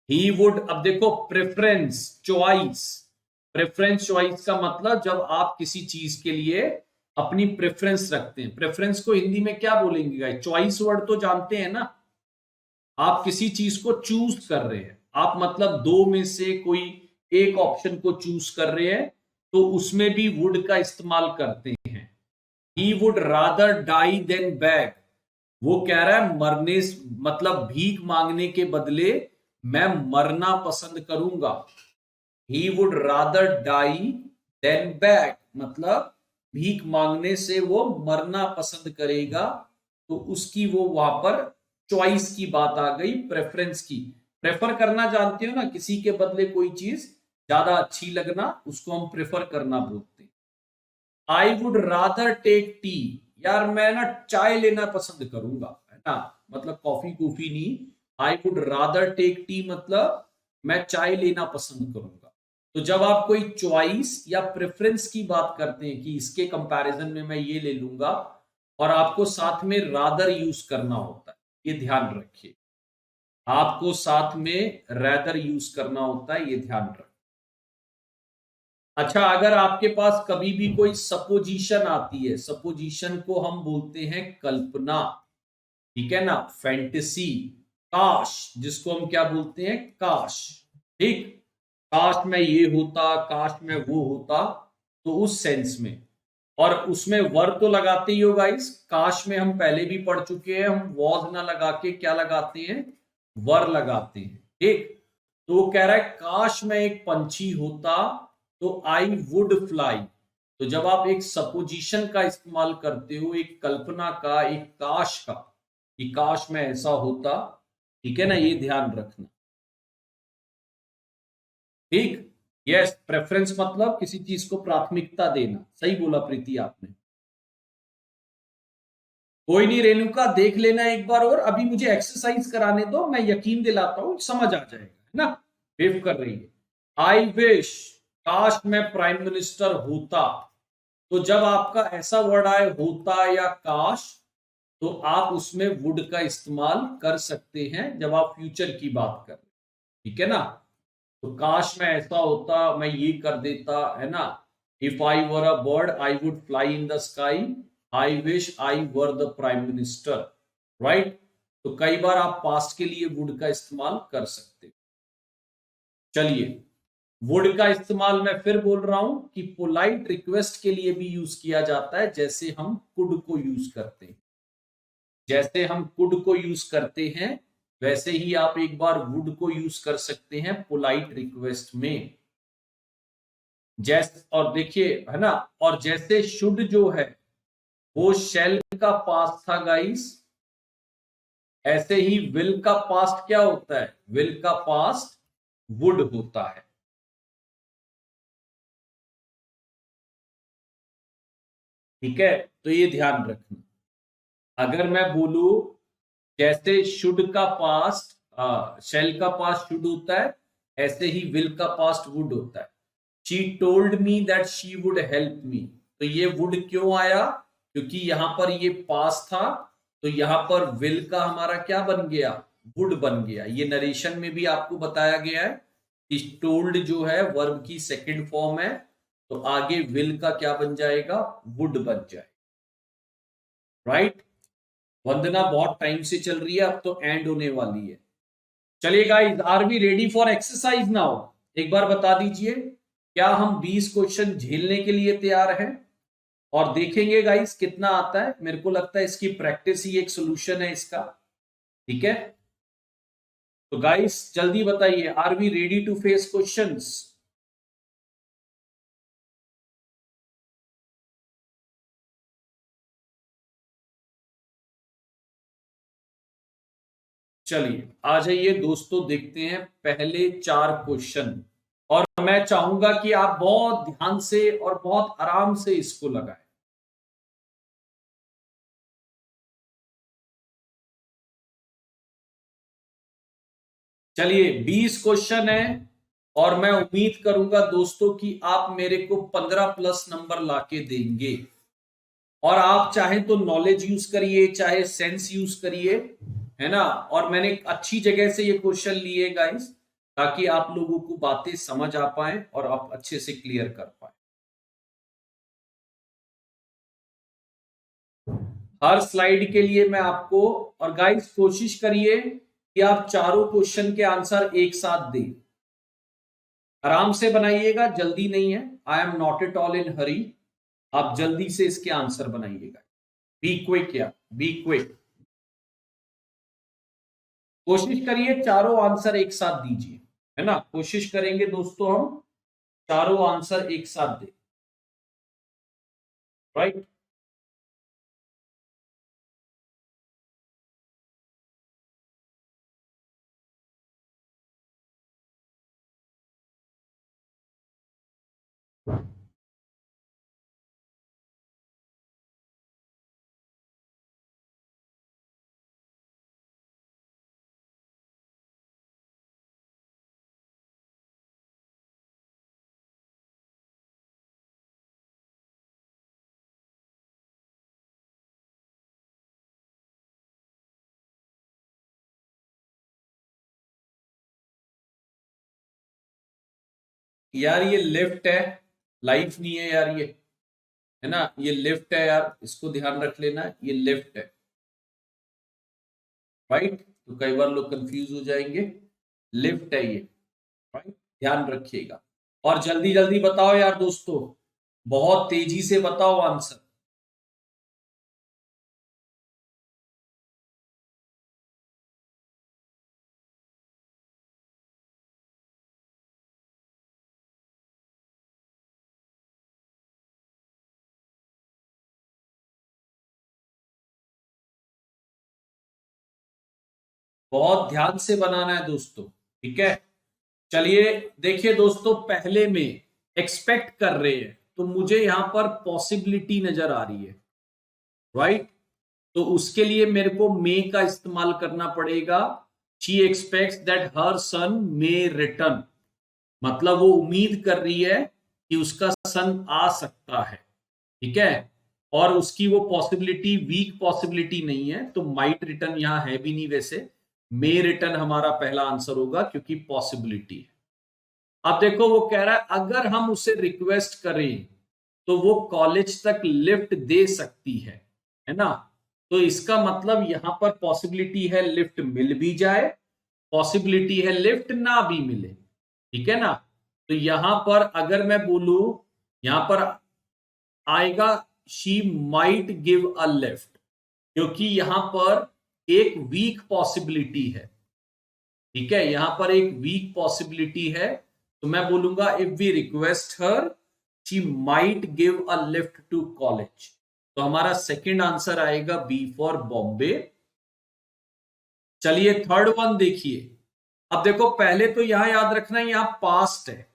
ही वुड, अब देखो प्रेफरेंस चॉइस, प्रेफरेंस चॉइस का मतलब जब आप किसी चीज के लिए अपनी प्रेफरेंस रखते हैं, प्रेफरेंस को हिंदी में क्या बोलेंगे गाइस, चॉइस वर्ड तो जानते हैं ना, आप किसी चीज को चूज कर रहे हैं, आप मतलब दो में से कोई एक ऑप्शन को चूज कर रहे हैं, तो उसमें भी वुड का इस्तेमाल करते हैं। He would rather die than beg, वो कह रहा है मरने, मतलब भीख मांगने के बदले मैं मरना पसंद करूंगा। He would rather die than beg, मतलब भीख मांगने से वो मरना पसंद करेगा, तो उसकी वो वहां पर चॉइस की बात आ गई, प्रेफरेंस की। प्रेफर करना जानते हो ना, किसी के बदले कोई चीज ज्यादा अच्छी लगना, उसको हम प्रेफर करना बोलते हैं। I would rather take tea, यार मैं ना चाय लेना पसंद करूंगा, है ना, मतलब कॉफी कॉफी नहीं। I would rather take tea मतलब मैं चाय लेना पसंद करूंगा। तो जब आप कोई चॉइस या प्रेफरेंस की बात करते हैं कि इसके कंपैरिजन में मैं ये ले लूंगा, और आपको साथ में रादर यूज करना होता है, ये ध्यान रखिए, आपको साथ में रादर यूज करना होता है, ये ध्यान रखिए। अच्छा, अगर आपके पास कभी भी कोई सपोजिशन आती है, सपोजिशन को हम बोलते हैं कल्पना, ठीक है ना, फैंटेसी, काश, जिसको हम क्या बोलते हैं, काश, ठीक, काश में ये होता, काश में वो होता, तो उस सेंस में, और उसमें वर तो लगाते ही हो गाइस, काश में हम पहले भी पढ़ चुके हैं, हम वॉज ना लगा के क्या लगाते हैं, वर लगाते हैं, ठीक। तो वो कह रहा है काश में एक पंछी होता तो आई वुड फ्लाई। तो जब आप एक सपोजिशन का इस्तेमाल करते हो, एक कल्पना का, एक काश का, कि काश में ऐसा होता, ठीक है ना, ये ध्यान रखना, ठीक। यस, प्रेफरेंस मतलब किसी चीज को प्राथमिकता देना, सही बोला प्रीति आपने। कोई नहीं रेणुका, देख लेना एक बार, और अभी मुझे एक्सरसाइज कराने दो, मैं यकीन दिलाता हूं समझ आ जाएगा, है ना। वेव कर रही है। आई विश, काश मैं प्राइम मिनिस्टर होता, तो जब आपका ऐसा वर्ड आए होता या काश, तो आप उसमें वुड का इस्तेमाल कर सकते हैं जब आप फ्यूचर की बात कर रहे हैं, ठीक है ना। तो काश मैं ऐसा होता, मैं ये कर देता, है ना, if I were a bird I would fly in the sky, I wish I were the prime minister, right. तो कई बार आप पास्ट के लिए वुड का इस्तेमाल कर सकते हो। चलिए, वुड का इस्तेमाल मैं फिर बोल रहा हूं कि पोलाइट रिक्वेस्ट के लिए भी यूज किया जाता है, जैसे हम कुड को यूज करते हैं। जैसे हम कुड को यूज करते हैं वैसे ही आप एक बार वुड को यूज कर सकते हैं पोलाइट रिक्वेस्ट में। जैसे, और देखिए है ना, और जैसे शुड जो है वो शेल का पास्ट था गाइस, ऐसे ही विल का पास्ट क्या होता है? विल का पास्ट वुड होता है। ठीक है, तो ये ध्यान रखना। अगर मैं बोलू जैसे शुड का पास्ट, शेल का पास्ट शुड होता है, ऐसे ही विल का पास्ट वुड होता है। She told me that she would help me, तो ये वुड क्यों आया? क्योंकि यहां पर ये पास्ट था, तो यहां पर विल का हमारा क्या बन गया? वुड बन गया। ये नरेशन में भी आपको बताया गया है कि टोल्ड जो है वर्ब की सेकंड फॉर्म है, तो आगे विल का क्या बन जाएगा? वुड बन जाएगा, राइट। वंदना बहुत टाइम से चल रही है, अब तो एंड होने वाली है। चलिए guys, are we ready for exercise now? एक बार बता दीजिए, क्या हम 20 क्वेश्चन झेलने के लिए तैयार हैं? और देखेंगे गाइस कितना आता है। मेरे को लगता है इसकी प्रैक्टिस ही एक सोल्यूशन है इसका। ठीक है, तो गाइस जल्दी बताइए, are we ready to face questions? चलिए आ जाइए दोस्तों, देखते हैं पहले 4 क्वेश्चन। और मैं चाहूंगा कि आप बहुत ध्यान से और बहुत आराम से इसको लगाएं। चलिए 20 क्वेश्चन है, और मैं उम्मीद करूंगा दोस्तों कि आप मेरे को 15 प्लस नंबर लाके देंगे। और आप चाहे तो नॉलेज यूज करिए, चाहे सेंस यूज करिए, है ना। और मैंने अच्छी जगह से ये क्वेश्चन लिए गाइस, ताकि आप लोगों को बातें समझ आ पाए और आप अच्छे से क्लियर कर पाए। हर स्लाइड के लिए मैं आपको, और गाइस कोशिश करिए कि आप चारों क्वेश्चन के आंसर एक साथ दें। आराम से बनाइएगा, जल्दी नहीं है। I am not at all in hurry. आप जल्दी से इसके आंसर बनाइएगा। बी क्विक, या बी क्विक। कोशिश करिए चारों आंसर एक साथ दीजिए, है ना। कोशिश करेंगे दोस्तों हम चारों आंसर एक साथ दें, राइट। यार ये लेफ्ट है, लाइफ नहीं है यार ये, है ना। ये लेफ्ट है यार, इसको ध्यान रख लेना, ये लेफ्ट है, राइट। तो कई बार लोग कंफ्यूज हो जाएंगे। लेफ्ट है ये, राइट। ध्यान रखिएगा। और जल्दी जल्दी बताओ यार दोस्तों, बहुत तेजी से बताओ आंसर। बहुत ध्यान से बनाना है दोस्तों, ठीक है। चलिए देखिए दोस्तों, पहले में एक्सपेक्ट कर रहे हैं, तो मुझे यहां पर पॉसिबिलिटी नजर आ रही है, राइट। तो उसके लिए मेरे को मे का इस्तेमाल करना पड़ेगा। She expects that her son may return, मतलब वो उम्मीद कर रही है कि उसका सन आ सकता है, ठीक है। और उसकी वो पॉसिबिलिटी वीक पॉसिबिलिटी नहीं है, तो माइट रिटर्न यहां है भी नहीं वैसे। मे रिटर्न हमारा पहला आंसर होगा, क्योंकि पॉसिबिलिटी है। अब देखो वो कह रहा है अगर हम उसे रिक्वेस्ट करें तो वो कॉलेज तक लिफ्ट दे सकती है ना। तो इसका मतलब यहां पर पॉसिबिलिटी है लिफ्ट मिल भी जाए, पॉसिबिलिटी है लिफ्ट ना भी मिले, ठीक है ना। तो यहां पर अगर मैं बोलूं, यहां पर आएगा she might give a lift, क्योंकि यहां पर एक वीक पॉसिबिलिटी है, ठीक है, यहां पर एक वीक पॉसिबिलिटी है। तो मैं बोलूंगा if we request her she might give a lift to college. तो हमारा सेकंड आंसर आएगा बी फॉर बॉम्बे। चलिए थर्ड वन देखिए। अब देखो पहले तो यहां याद रखना यहां पास्ट है,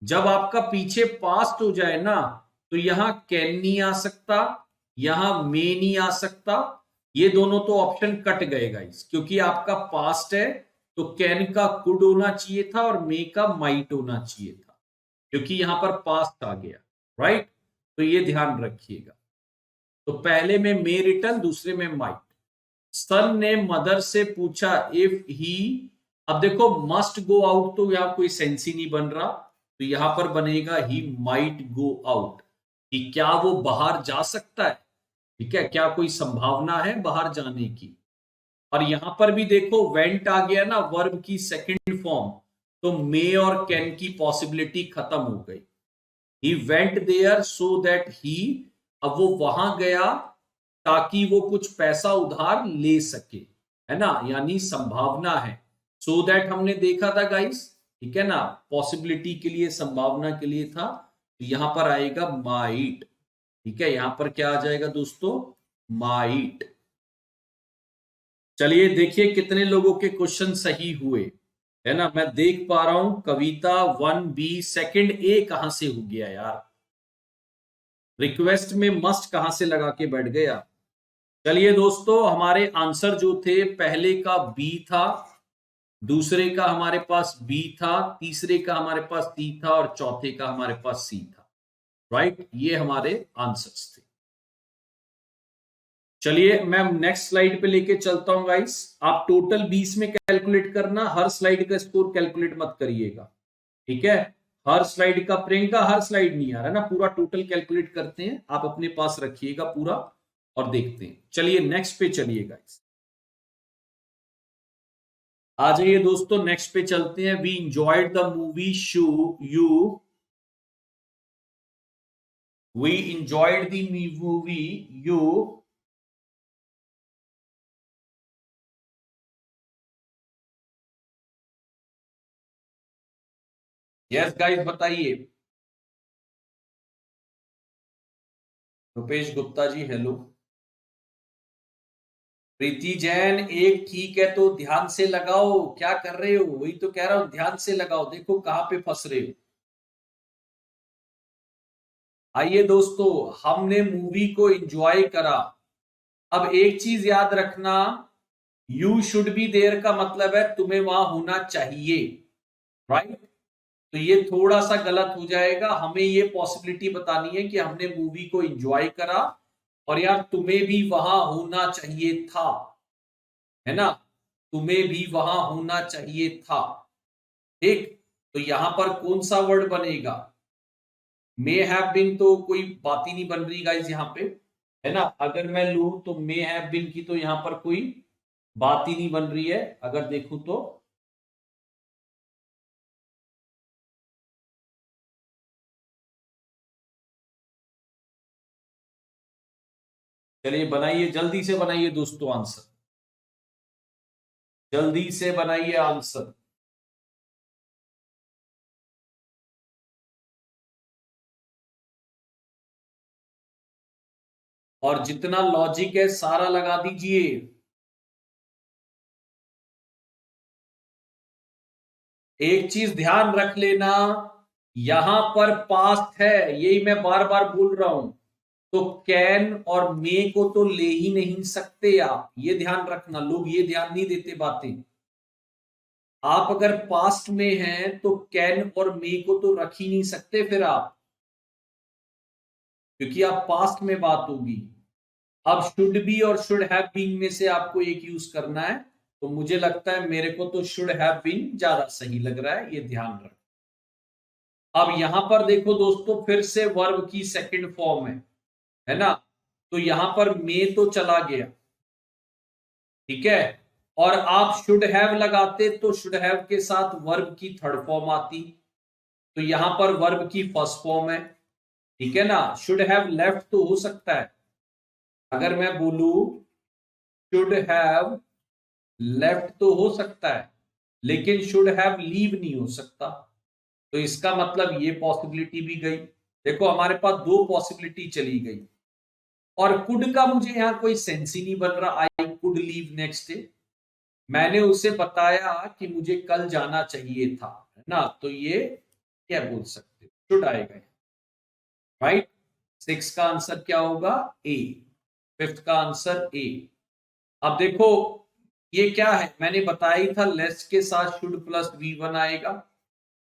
जब आपका पीछे पास्ट हो जाए ना तो यहां कैन नहीं आ सकता, यहां मे नहीं आ सकता, ये दोनों तो ऑप्शन कट गए गाइस, क्योंकि आपका पास्ट है तो कैन का कुड होना चाहिए था और मे का माइट होना चाहिए था, क्योंकि यहां पर पास्ट आ गया, राइट। तो ये ध्यान रखिएगा। तो पहले में मे रिटर्न, दूसरे में माइट। सन ने मदर से पूछा इफ ही, अब देखो मस्ट गो आउट तो यहां कोई सेंस ही नहीं बन रहा, तो यहां पर बनेगा ही माइट गो आउट, कि क्या वो बाहर जा सकता है, ठीक है, क्या कोई संभावना है बाहर जाने की। और यहां पर भी देखो वेंट आ गया ना, वर्ब की सेकंड फॉर्म, तो मे और कैन की पॉसिबिलिटी खत्म हो गई। He went there so that he, अब वो वहां गया ताकि वो कुछ पैसा उधार ले सके, है ना, यानी संभावना है। सो दैट हमने देखा था गाइस, ठीक है ना, पॉसिबिलिटी के लिए, संभावना के लिए था। तो यहां पर आएगा माइट, ठीक है, यहां पर क्या आ जाएगा दोस्तों, माइट। चलिए देखिए कितने लोगों के क्वेश्चन सही हुए, है ना। मैं देख पा रहा हूं कविता 1B, सेकंड ए कहां से हो गया यार, रिक्वेस्ट में मस्ट कहां से लगा के बैठ गया। चलिए दोस्तों हमारे आंसर जो थे, पहले का बी था, दूसरे का हमारे पास बी था, तीसरे का हमारे पास सी था और चौथे का हमारे पास सी था, राइट। ये हमारे आंसर्स थे। चलिए मैं नेक्स्ट स्लाइड पे लेके चलता हूं गाइस। आप टोटल 20 में कैलकुलेट करना, हर स्लाइड का स्कोर कैलकुलेट मत करिएगा, ठीक है। हर स्लाइड का, प्रियंका हर स्लाइड नहीं आ रहा ना, पूरा टोटल कैलकुलेट करते हैं, आप अपने पास रखिएगा पूरा और देखते हैं। चलिए नेक्स्ट पे चलिए गाइस, आ जाइए दोस्तों नेक्स्ट पे चलते हैं। We enjoyed the movie show you, we enjoyed the movie you, yes guys बताइए। रुपेश गुप्ता जी हेलो। प्रीति जैन एक ठीक है, तो ध्यान से लगाओ, क्या कर रहे हो, वही तो कह रहा हूं, ध्यान से लगाओ, देखो कहां पे फंस रहे हो। आइए दोस्तों, हमने मूवी को एंजॉय करा। अब एक चीज याद रखना, यू शुड बी देयर का मतलब है तुम्हें वहां होना चाहिए, राइट। तो ये थोड़ा सा गलत हो जाएगा, हमें ये पॉसिबिलिटी बतानी है कि हमने मूवी को एंजॉय करा और यार तुम्हें भी वहां होना चाहिए था, है ना, तुम्हें भी वहां होना चाहिए था, ठीक। तो यहां पर कौन सा वर्ड बनेगा, मे हैव बीन तो कोई बात ही नहीं बन रही गाइज यहां पे, है ना। अगर मैं लू तो मे हैव बीन की तो यहां पर कोई बात ही नहीं बन रही है, अगर देखूं तो। चलिए बनाइए, जल्दी से बनाइए दोस्तों आंसर, जल्दी से बनाइए आंसर। और जितना लॉजिक है सारा लगा दीजिए। एक चीज ध्यान रख लेना, यहां पर पास्ट है, यही मैं बार बार बोल रहा हूं, तो कैन और मे को तो ले ही नहीं सकते आप, ये ध्यान रखना, लोग ये ध्यान नहीं देते बातें। आप अगर पास्ट में हैं तो कैन और मे को तो रख ही नहीं सकते फिर आप, क्योंकि आप पास्ट में बात होगी। अब शुड बी और शुड हैव बीन में से आपको एक यूज करना है, तो मुझे लगता है मेरे को तो शुड हैव बीन ज्यादा सही लग रहा है, ये ध्यान रख। अब यहां पर देखो दोस्तों, फिर से वर्ब की सेकंड फॉर्म है ना, तो यहां पर मे तो चला गया, ठीक है, और आप शुड हैव लगाते तो शुड हैव के साथ वर्ब की थर्ड फॉर्म आती, तो यहां पर वर्ब की फर्स्ट फॉर्म है, ठीक है ना। शुड हैव लेफ्ट तो हो सकता है, अगर मैं बोलू शुड हैव लेफ्ट तो हो सकता है, लेकिन शुड हैव लीव नहीं हो सकता, तो इसका मतलब ये पॉसिबिलिटी भी गई। देखो हमारे पास दो पॉसिबिलिटी चली गई, और कुड का मुझे यहां कोई सेंस ही नहीं बन रहा, I could leave next day, मैंने उसे बताया कि मुझे कल जाना चाहिए था, है ना, तो ये क्या बोल सकते, शुड आएगा, राइट। सिक्स का आंसर क्या होगा, ए। फिफ्थ का आंसर ए। अब देखो ये क्या है, मैंने बताया ही था, लेस्ट के साथ शुड प्लस वी वन आएगा,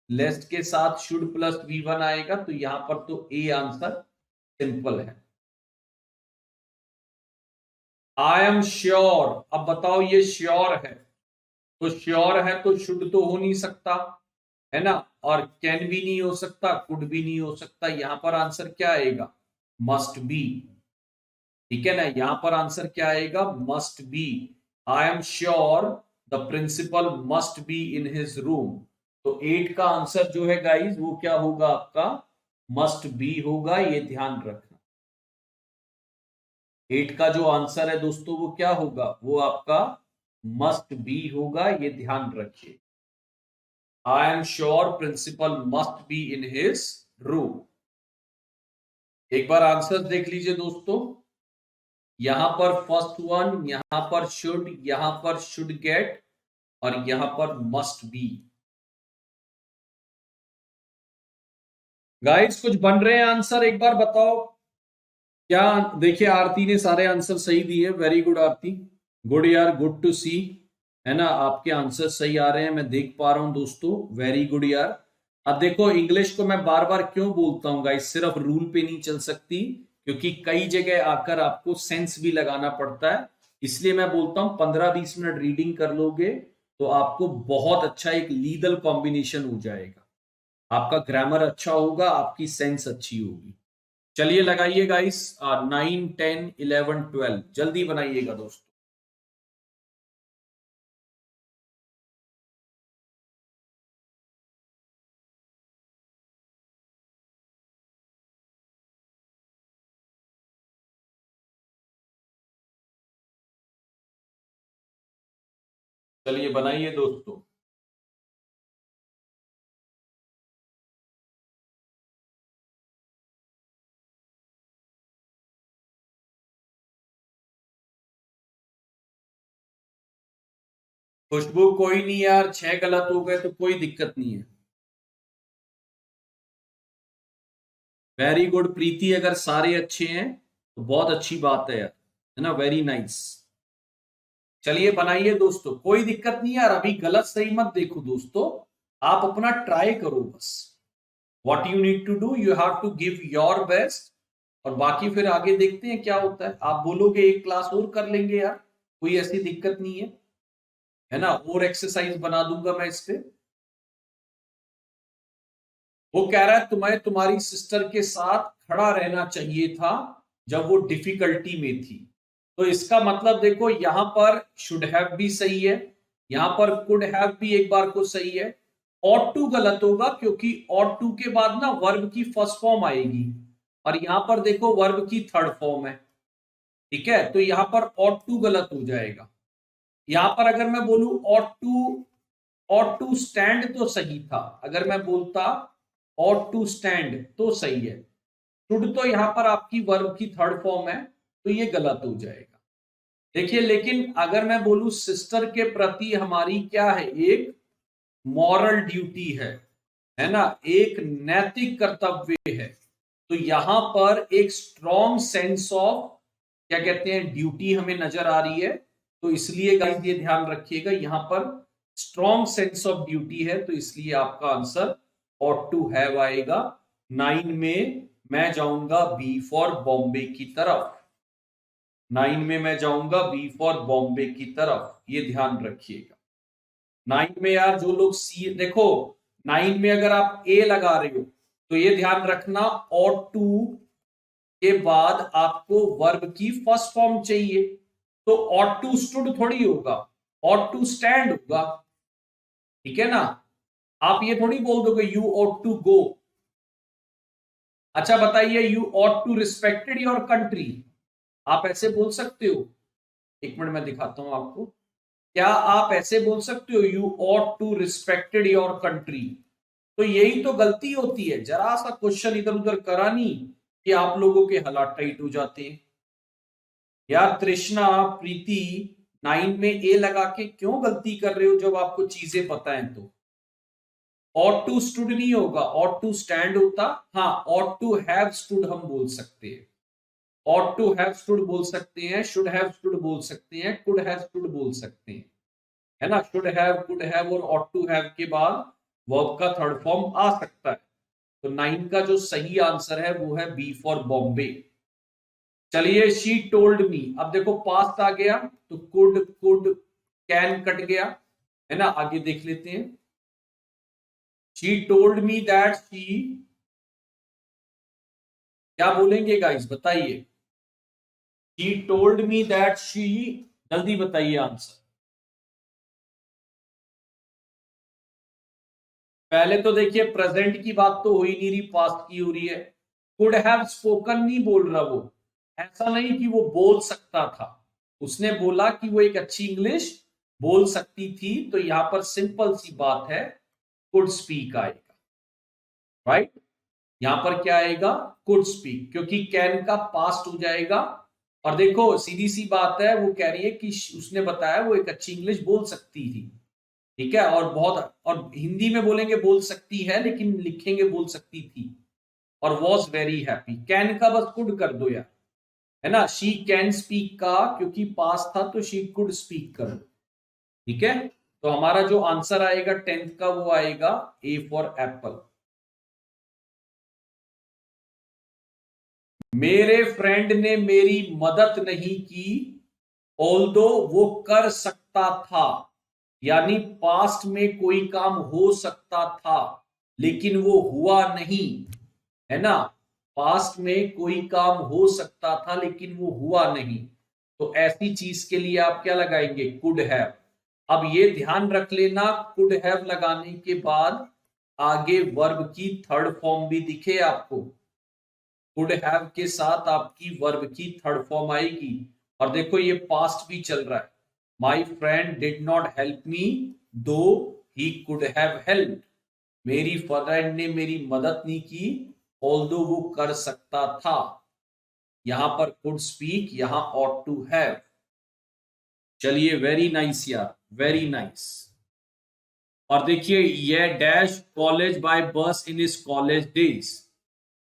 लेस्ट के साथ शुड प्लस वी वन आएगा, तो यहां पर तो ए आंसर सिंपल है। आई एम श्योर, अब बताओ ये श्योर है, तो श्योर है तो शुड तो हो नहीं सकता, है ना, और कैन भी नहीं हो सकता, कुड भी नहीं हो सकता, यहां पर आंसर क्या आएगा, मस्ट बी, ठीक है ना, यहां पर आंसर क्या आएगा, must be. I am sure the principal must be in his room, तो 8 का आंसर जो है गाइस वो क्या होगा आपका, मस्ट बी होगा, ये ध्यान रखना। 8 का जो आंसर है दोस्तों वो क्या होगा, वो आपका मस्ट बी होगा, ये ध्यान रखिए। I am sure principal must be in his room. एक बार आंसर देख लीजिए दोस्तों, यहां पर फर्स्ट वन, यहां पर शुड, यहां पर शुड गेट, और यहां पर मस्ट बी। गाइस कुछ बन रहे हैं आंसर, एक बार बताओ क्या। देखिए आरती ने सारे आंसर सही दिए, वेरी गुड आरती, गुड यार, गुड टू सी, है ना, आपके आंसर सही आ रहे हैं, मैं देख पा रहा हूं दोस्तों, वेरी गुड यार। अब देखो इंग्लिश को मैं बार बार क्यों बोलता हूं गाइस, सिर्फ रूल पे नहीं चल सकती, क्योंकि कई जगह आकर आपको सेंस भी लगाना पड़ता है, इसलिए मैं बोलता हूं 15-20 मिनट रीडिंग कर लोगे तो आपको बहुत अच्छा एक लीगल कॉम्बिनेशन हो जाएगा, आपका ग्रामर अच्छा होगा, आपकी सेंस अच्छी होगी। चलिए लगाइए गाइस, 9, 10, 11, 12 जल्दी बनाइएगा दोस्तों। चलिए बनाइए दोस्तों। खुशबू कोई नहीं यार, 6 गलत हो गए तो कोई दिक्कत नहीं है। वेरी गुड प्रीति, अगर सारे अच्छे हैं तो बहुत अच्छी बात है यार, है ना, वेरी नाइस। चलिए बनाइए दोस्तों, कोई दिक्कत नहीं यार, अभी गलत सही मत देखो दोस्तों, आप अपना ट्राई करो बस। What you need to do, you have to give your best, और बाकी फिर आगे देखते हैं क्या होता है। आप बोलोगे एक क्लास और कर लेंगे यार, कोई ऐसी दिक्कत नहीं है ना, और एक्सरसाइज बना दूंगा मैं इस पे। वो कह रहा है तुम्हें तुम्हारी सिस्टर के साथ खड़ा रहना चाहिए था जब वो डिफिकल्टी में थी, तो इसका मतलब देखो यहां पर शुड हैव भी सही है, यहां पर कुड हैव भी एक बार को सही है, ऑट टू गलत होगा क्योंकि ऑट टू के बाद ना वर्ब की फर्स्ट फॉर्म आएगी, और यहां पर देखो वर्ब की थर्ड फॉर्म है, ठीक है, तो यहां पर ऑट टू गलत हो जाएगा। यहां पर अगर मैं बोलूं ऑट टू स्टैंड तो सही था, अगर मैं बोलता ऑट टू स्टैंड तो सही है, शुड तो यहां पर आपकी वर्ब की थर्ड फॉर्म है, तो ये गलत हो जाएगा। देखिए लेकिन अगर मैं बोलूं सिस्टर के प्रति हमारी क्या है, एक मॉरल ड्यूटी है ना, एक नैतिक कर्तव्य है, तो यहां पर एक स्ट्रॉन्ग सेंस ऑफ क्या कहते हैं ड्यूटी हमें नजर आ रही है, तो इसलिए गाइस ये ध्यान रखिएगा, यहां पर स्ट्रॉन्ग सेंस ऑफ ड्यूटी है, तो इसलिए आपका आंसर ऑट टू हैव आएगा। 9 में मैं जाऊंगा बी फॉर बॉम्बे की तरफ, 9 में मैं जाऊंगा बी फॉर बॉम्बे की तरफ, ये ध्यान रखिएगा। 9 में यार जो लोग सी देखो, 9 में अगर आप ए लगा रहे हो तो ये ध्यान रखना ought to के बाद आपको वर्ब की फर्स्ट फॉर्म चाहिए, तो ought to stood थोड़ी होगा, ought to stand होगा, ठीक है ना। आप ये थोड़ी बोल दोगे you ought to go। अच्छा बताइए, you ought to respected your country, आप ऐसे बोल सकते हो? एक मिनट में दिखाता हूं आपको, क्या आप ऐसे बोल सकते हो you ought to respected your country? तो यही तो गलती होती है, जरा सा क्वेश्चन इधर उधर करा नहीं कि आप लोगों के हालात टाइट हो जाते हैं। यार तृष्णा, प्रीति, 9 में ए लगा के क्यों गलती कर रहे हो जब आपको चीजें पता है तो? ought टू स्टूड नहीं होगा, ought टू स्टैंड होता। हाँ, ought टू हैव स्टूड हम बोल सकते हैं, ought टू हैव स्टूड बोल सकते हैं, शुड हैव स्टूड बोल सकते हैं, कुड हैव स्टूड बोल सकते हैं, है ना। शुड हैव, कुड हैव और ought टू हैव के बाद वर्ब का थर्ड फॉर्म आ सकता है। तो 9 का जो सही आंसर है वो है बी फॉर बॉम्बे। चलिए, शी टोल्ड मी, अब देखो पास्ट आ गया तो कुड कैन कट गया, है ना। आगे देख लेते हैं, she told me that she, क्या बोलेंगे गाइस बताइए? She told me that she, जल्दी बताइए आंसर। पहले तो देखिए प्रेजेंट की बात तो हो ही नहीं रही, पास्ट की हो रही है। कुड हैव स्पोकन नहीं बोल रहा वो, ऐसा नहीं कि वो बोल सकता था, उसने बोला कि वो एक अच्छी इंग्लिश बोल सकती थी, तो यहां पर सिंपल सी बात है, कुड स्पीक आएगा, राइट। यहां पर क्या आएगा? कुड स्पीक, क्योंकि कैन का पास्ट हो जाएगा। और देखो सीधी सी बात है, वो कह रही है कि उसने बताया वो एक अच्छी इंग्लिश बोल सकती थी, ठीक है। और बहुत, और हिंदी में बोलेंगे बोल सकती है, लेकिन लिखेंगे बोल सकती थी। और वॉज वेरी हैप्पी, कैन का बस कुड कर दो यार, है ना। शी कैन स्पीक का क्योंकि पास था तो शी कुड स्पीक कर दो, ठीक है। तो हमारा जो आंसर आएगा 10th का वो आएगा ए फॉर एप्पल। मेरे फ्रेंड ने मेरी मदद नहीं की, ऑल्दो वो कर सकता था, यानी पास्ट में कोई काम हो सकता था लेकिन वो हुआ नहीं, है ना। पास्ट में कोई काम हो सकता था लेकिन वो हुआ नहीं, तो ऐसी चीज के लिए आप क्या लगाएंगे? Could have. अब ये ध्यान रख लेना, कुड हैव लगाने के बाद आगे वर्ब की थर्ड फॉर्म भी दिखे आपको, कुड हैव के साथ आपकी वर्ब की थर्ड फॉर्म आएगी। और देखो ये पास्ट भी चल रहा है, my friend did not help me दो ही कुड हैव हेल्प, मेरी फ्रेंड ने मेरी मदद नहीं की ऑल्दो वो कर सकता था। यहां पर कुड स्पीक, यहां ought टू हैव। चलिए, वेरी नाइस यार, वेरी नाइस। और देखिए, ये डैश कॉलेज बाय बस इन इज कॉलेज डेज,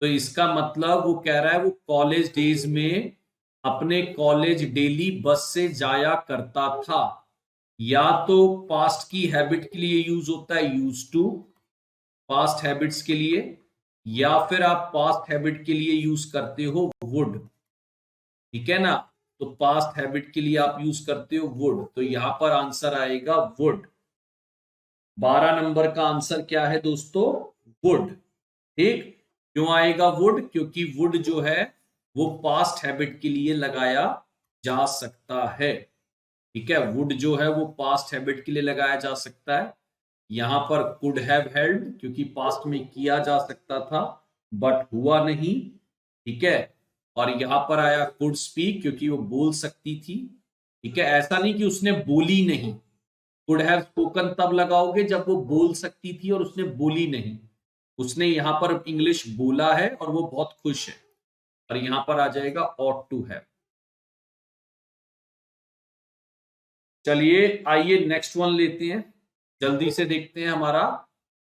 तो इसका मतलब वो कह रहा है वो कॉलेज डेज में अपने कॉलेज डेली बस से जाया करता था। या तो पास्ट की हैबिट के लिए यूज होता है यूज टू, पास्ट हैबिट्स के लिए, या फिर आप पास्ट हैबिट के लिए यूज करते हो वुड, ठीक है ना। तो पास्ट हैबिट के लिए आप यूज करते हो वुड, तो यहां पर आंसर आएगा वुड। 12 नंबर का आंसर क्या है दोस्तों? वुड, ठीक। क्यों आएगा वुड? क्योंकि वुड जो है वो पास्ट हैबिट के लिए लगाया जा सकता है, ठीक है। वुड जो है वो पास्ट हैबिट के लिए लगाया जा सकता है। यहां पर कुड हैव हेल्ड क्योंकि पास्ट में किया जा सकता था बट हुआ नहीं, ठीक है। और यहां पर आया कुड स्पीक क्योंकि वो बोल सकती थी, ठीक है। ऐसा नहीं कि उसने बोली नहीं, कुड हैव स्पोकन तब लगाओगे जब वो बोल सकती थी और उसने बोली नहीं। उसने यहां पर इंग्लिश बोला है और वो बहुत खुश है, और यहां पर आ जाएगा ought टू हैव। चलिए आइए नेक्स्ट वन लेते हैं, जल्दी से देखते हैं हमारा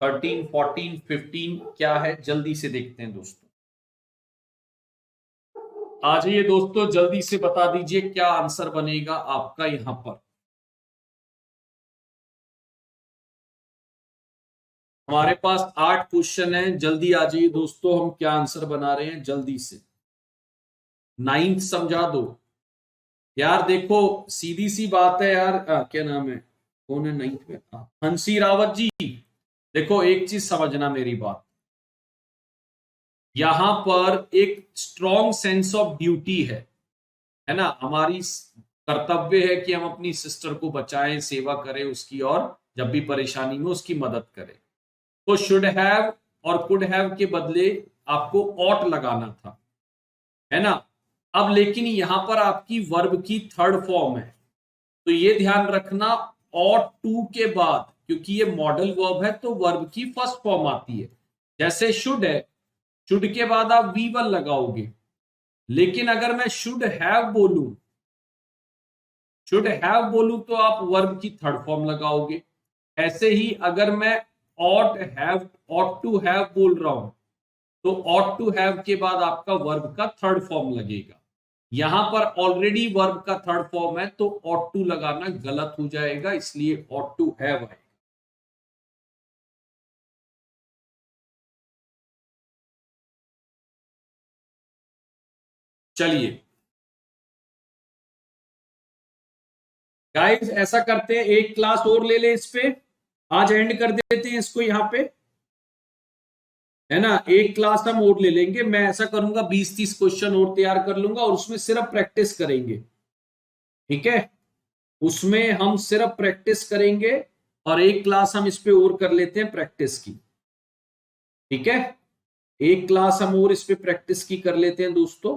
13, 14, 15 क्या है, जल्दी से देखते हैं दोस्तों। आ जाइए दोस्तों, जल्दी से बता दीजिए क्या आंसर बनेगा आपका यहां पर। हमारे पास 8 क्वेश्चन है, जल्दी आ जाइए दोस्तों, हम क्या आंसर बना रहे हैं जल्दी से। 9th समझा दो यार। देखो सीधी सी बात है यार, क्या नाम है, कौन है 9th में? हंसी रावत जी, देखो एक चीज समझना मेरी बात, यहां पर एक स्ट्रॉन्ग सेंस ऑफ ड्यूटी है ना। हमारी कर्तव्य है कि हम अपनी सिस्टर को बचाएं, सेवा करें उसकी, और जब भी परेशानी में उसकी मदद करें। तो शुड हैव और कुड हैव के बदले आपको ऑट लगाना था, है ना। अब लेकिन यहां पर आपकी वर्ब की थर्ड फॉर्म है, तो ये ध्यान रखना, ऑट टू के बाद, क्योंकि ये मॉडल वर्ब है तो वर्ब की फर्स्ट फॉर्म आती है। जैसे शुड है, शुड के बाद आप वी वन लगाओगे, लेकिन अगर मैं शुड हैव बोलूं, शुड हैव बोलूं तो आप वर्ब की थर्ड फॉर्म लगाओगे। ऐसे ही अगर मैं ought have, ought to have बोल रहा हूं, तो ऑट टू हैव के बाद आपका वर्ब का थर्ड फॉर्म लगेगा। यहां पर ऑलरेडी वर्ब का थर्ड फॉर्म है, तो ऑट टू लगाना गलत हो जाएगा, इसलिए ऑट टू हैव आएगा। चलिए गाइस, ऐसा करते हैं, एक क्लास और ले ले इस पे, आज एंड कर देते हैं इसको यहां पे, है ना। एक क्लास हम और ले लेंगे, मैं ऐसा करूंगा 20-30 क्वेश्चन और तैयार कर लूंगा और उसमें सिर्फ प्रैक्टिस करेंगे, ठीक है। उसमें हम सिर्फ प्रैक्टिस करेंगे, और एक क्लास हम इस पे और कर लेते हैं प्रैक्टिस की, ठीक है। एक क्लास हम और इस पे प्रैक्टिस की कर लेते हैं दोस्तों,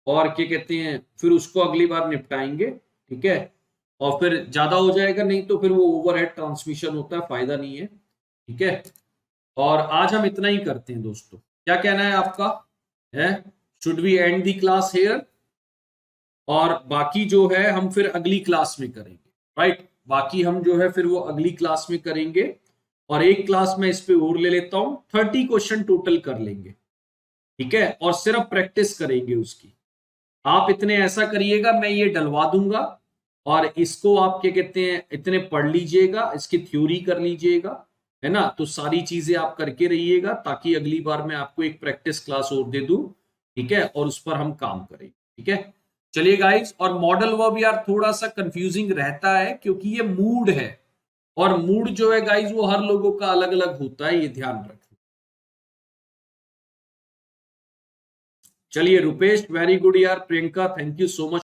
और क्या कहते हैं, फिर उसको अगली बार निपटाएंगे, ठीक है। और फिर ज्यादा हो जाएगा, नहीं तो फिर वो ओवरहेड ट्रांसमिशन होता है, फायदा नहीं है, ठीक है। और आज हम इतना ही करते हैं दोस्तों, क्या कहना है आपका, है should we end the class here, और बाकी जो है हम फिर अगली क्लास में करेंगे, राइट। बाकी हम जो है फिर वो अगली क्लास में करेंगे, और एक क्लास में इस पे और ले लेता हूं, 30 क्वेश्चन टोटल कर लेंगे, ठीक है, और सिर्फ प्रैक्टिस करेंगे उसकी। आप इतने ऐसा करिएगा, मैं ये डलवा दूंगा, और इसको आप क्या कहते हैं इतने पढ़ लीजिएगा, इसकी थ्योरी कर लीजिएगा, है ना। तो सारी चीजें आप करके रहिएगा, ताकि अगली बार मैं आपको एक प्रैक्टिस क्लास और दे दूं, ठीक है, और उस पर हम काम करें, ठीक है। चलिए गाइस, और मॉडल वर्ब यार थोड़ा सा कंफ्यूजिंग रहता है, क्योंकि ये मूड है, और मूड जो है गाइस वो हर लोगों का अलग अलग होता है, ये ध्यान रखें। चलिए रुपेश, वेरी गुड यार, Priyanka thank you so much.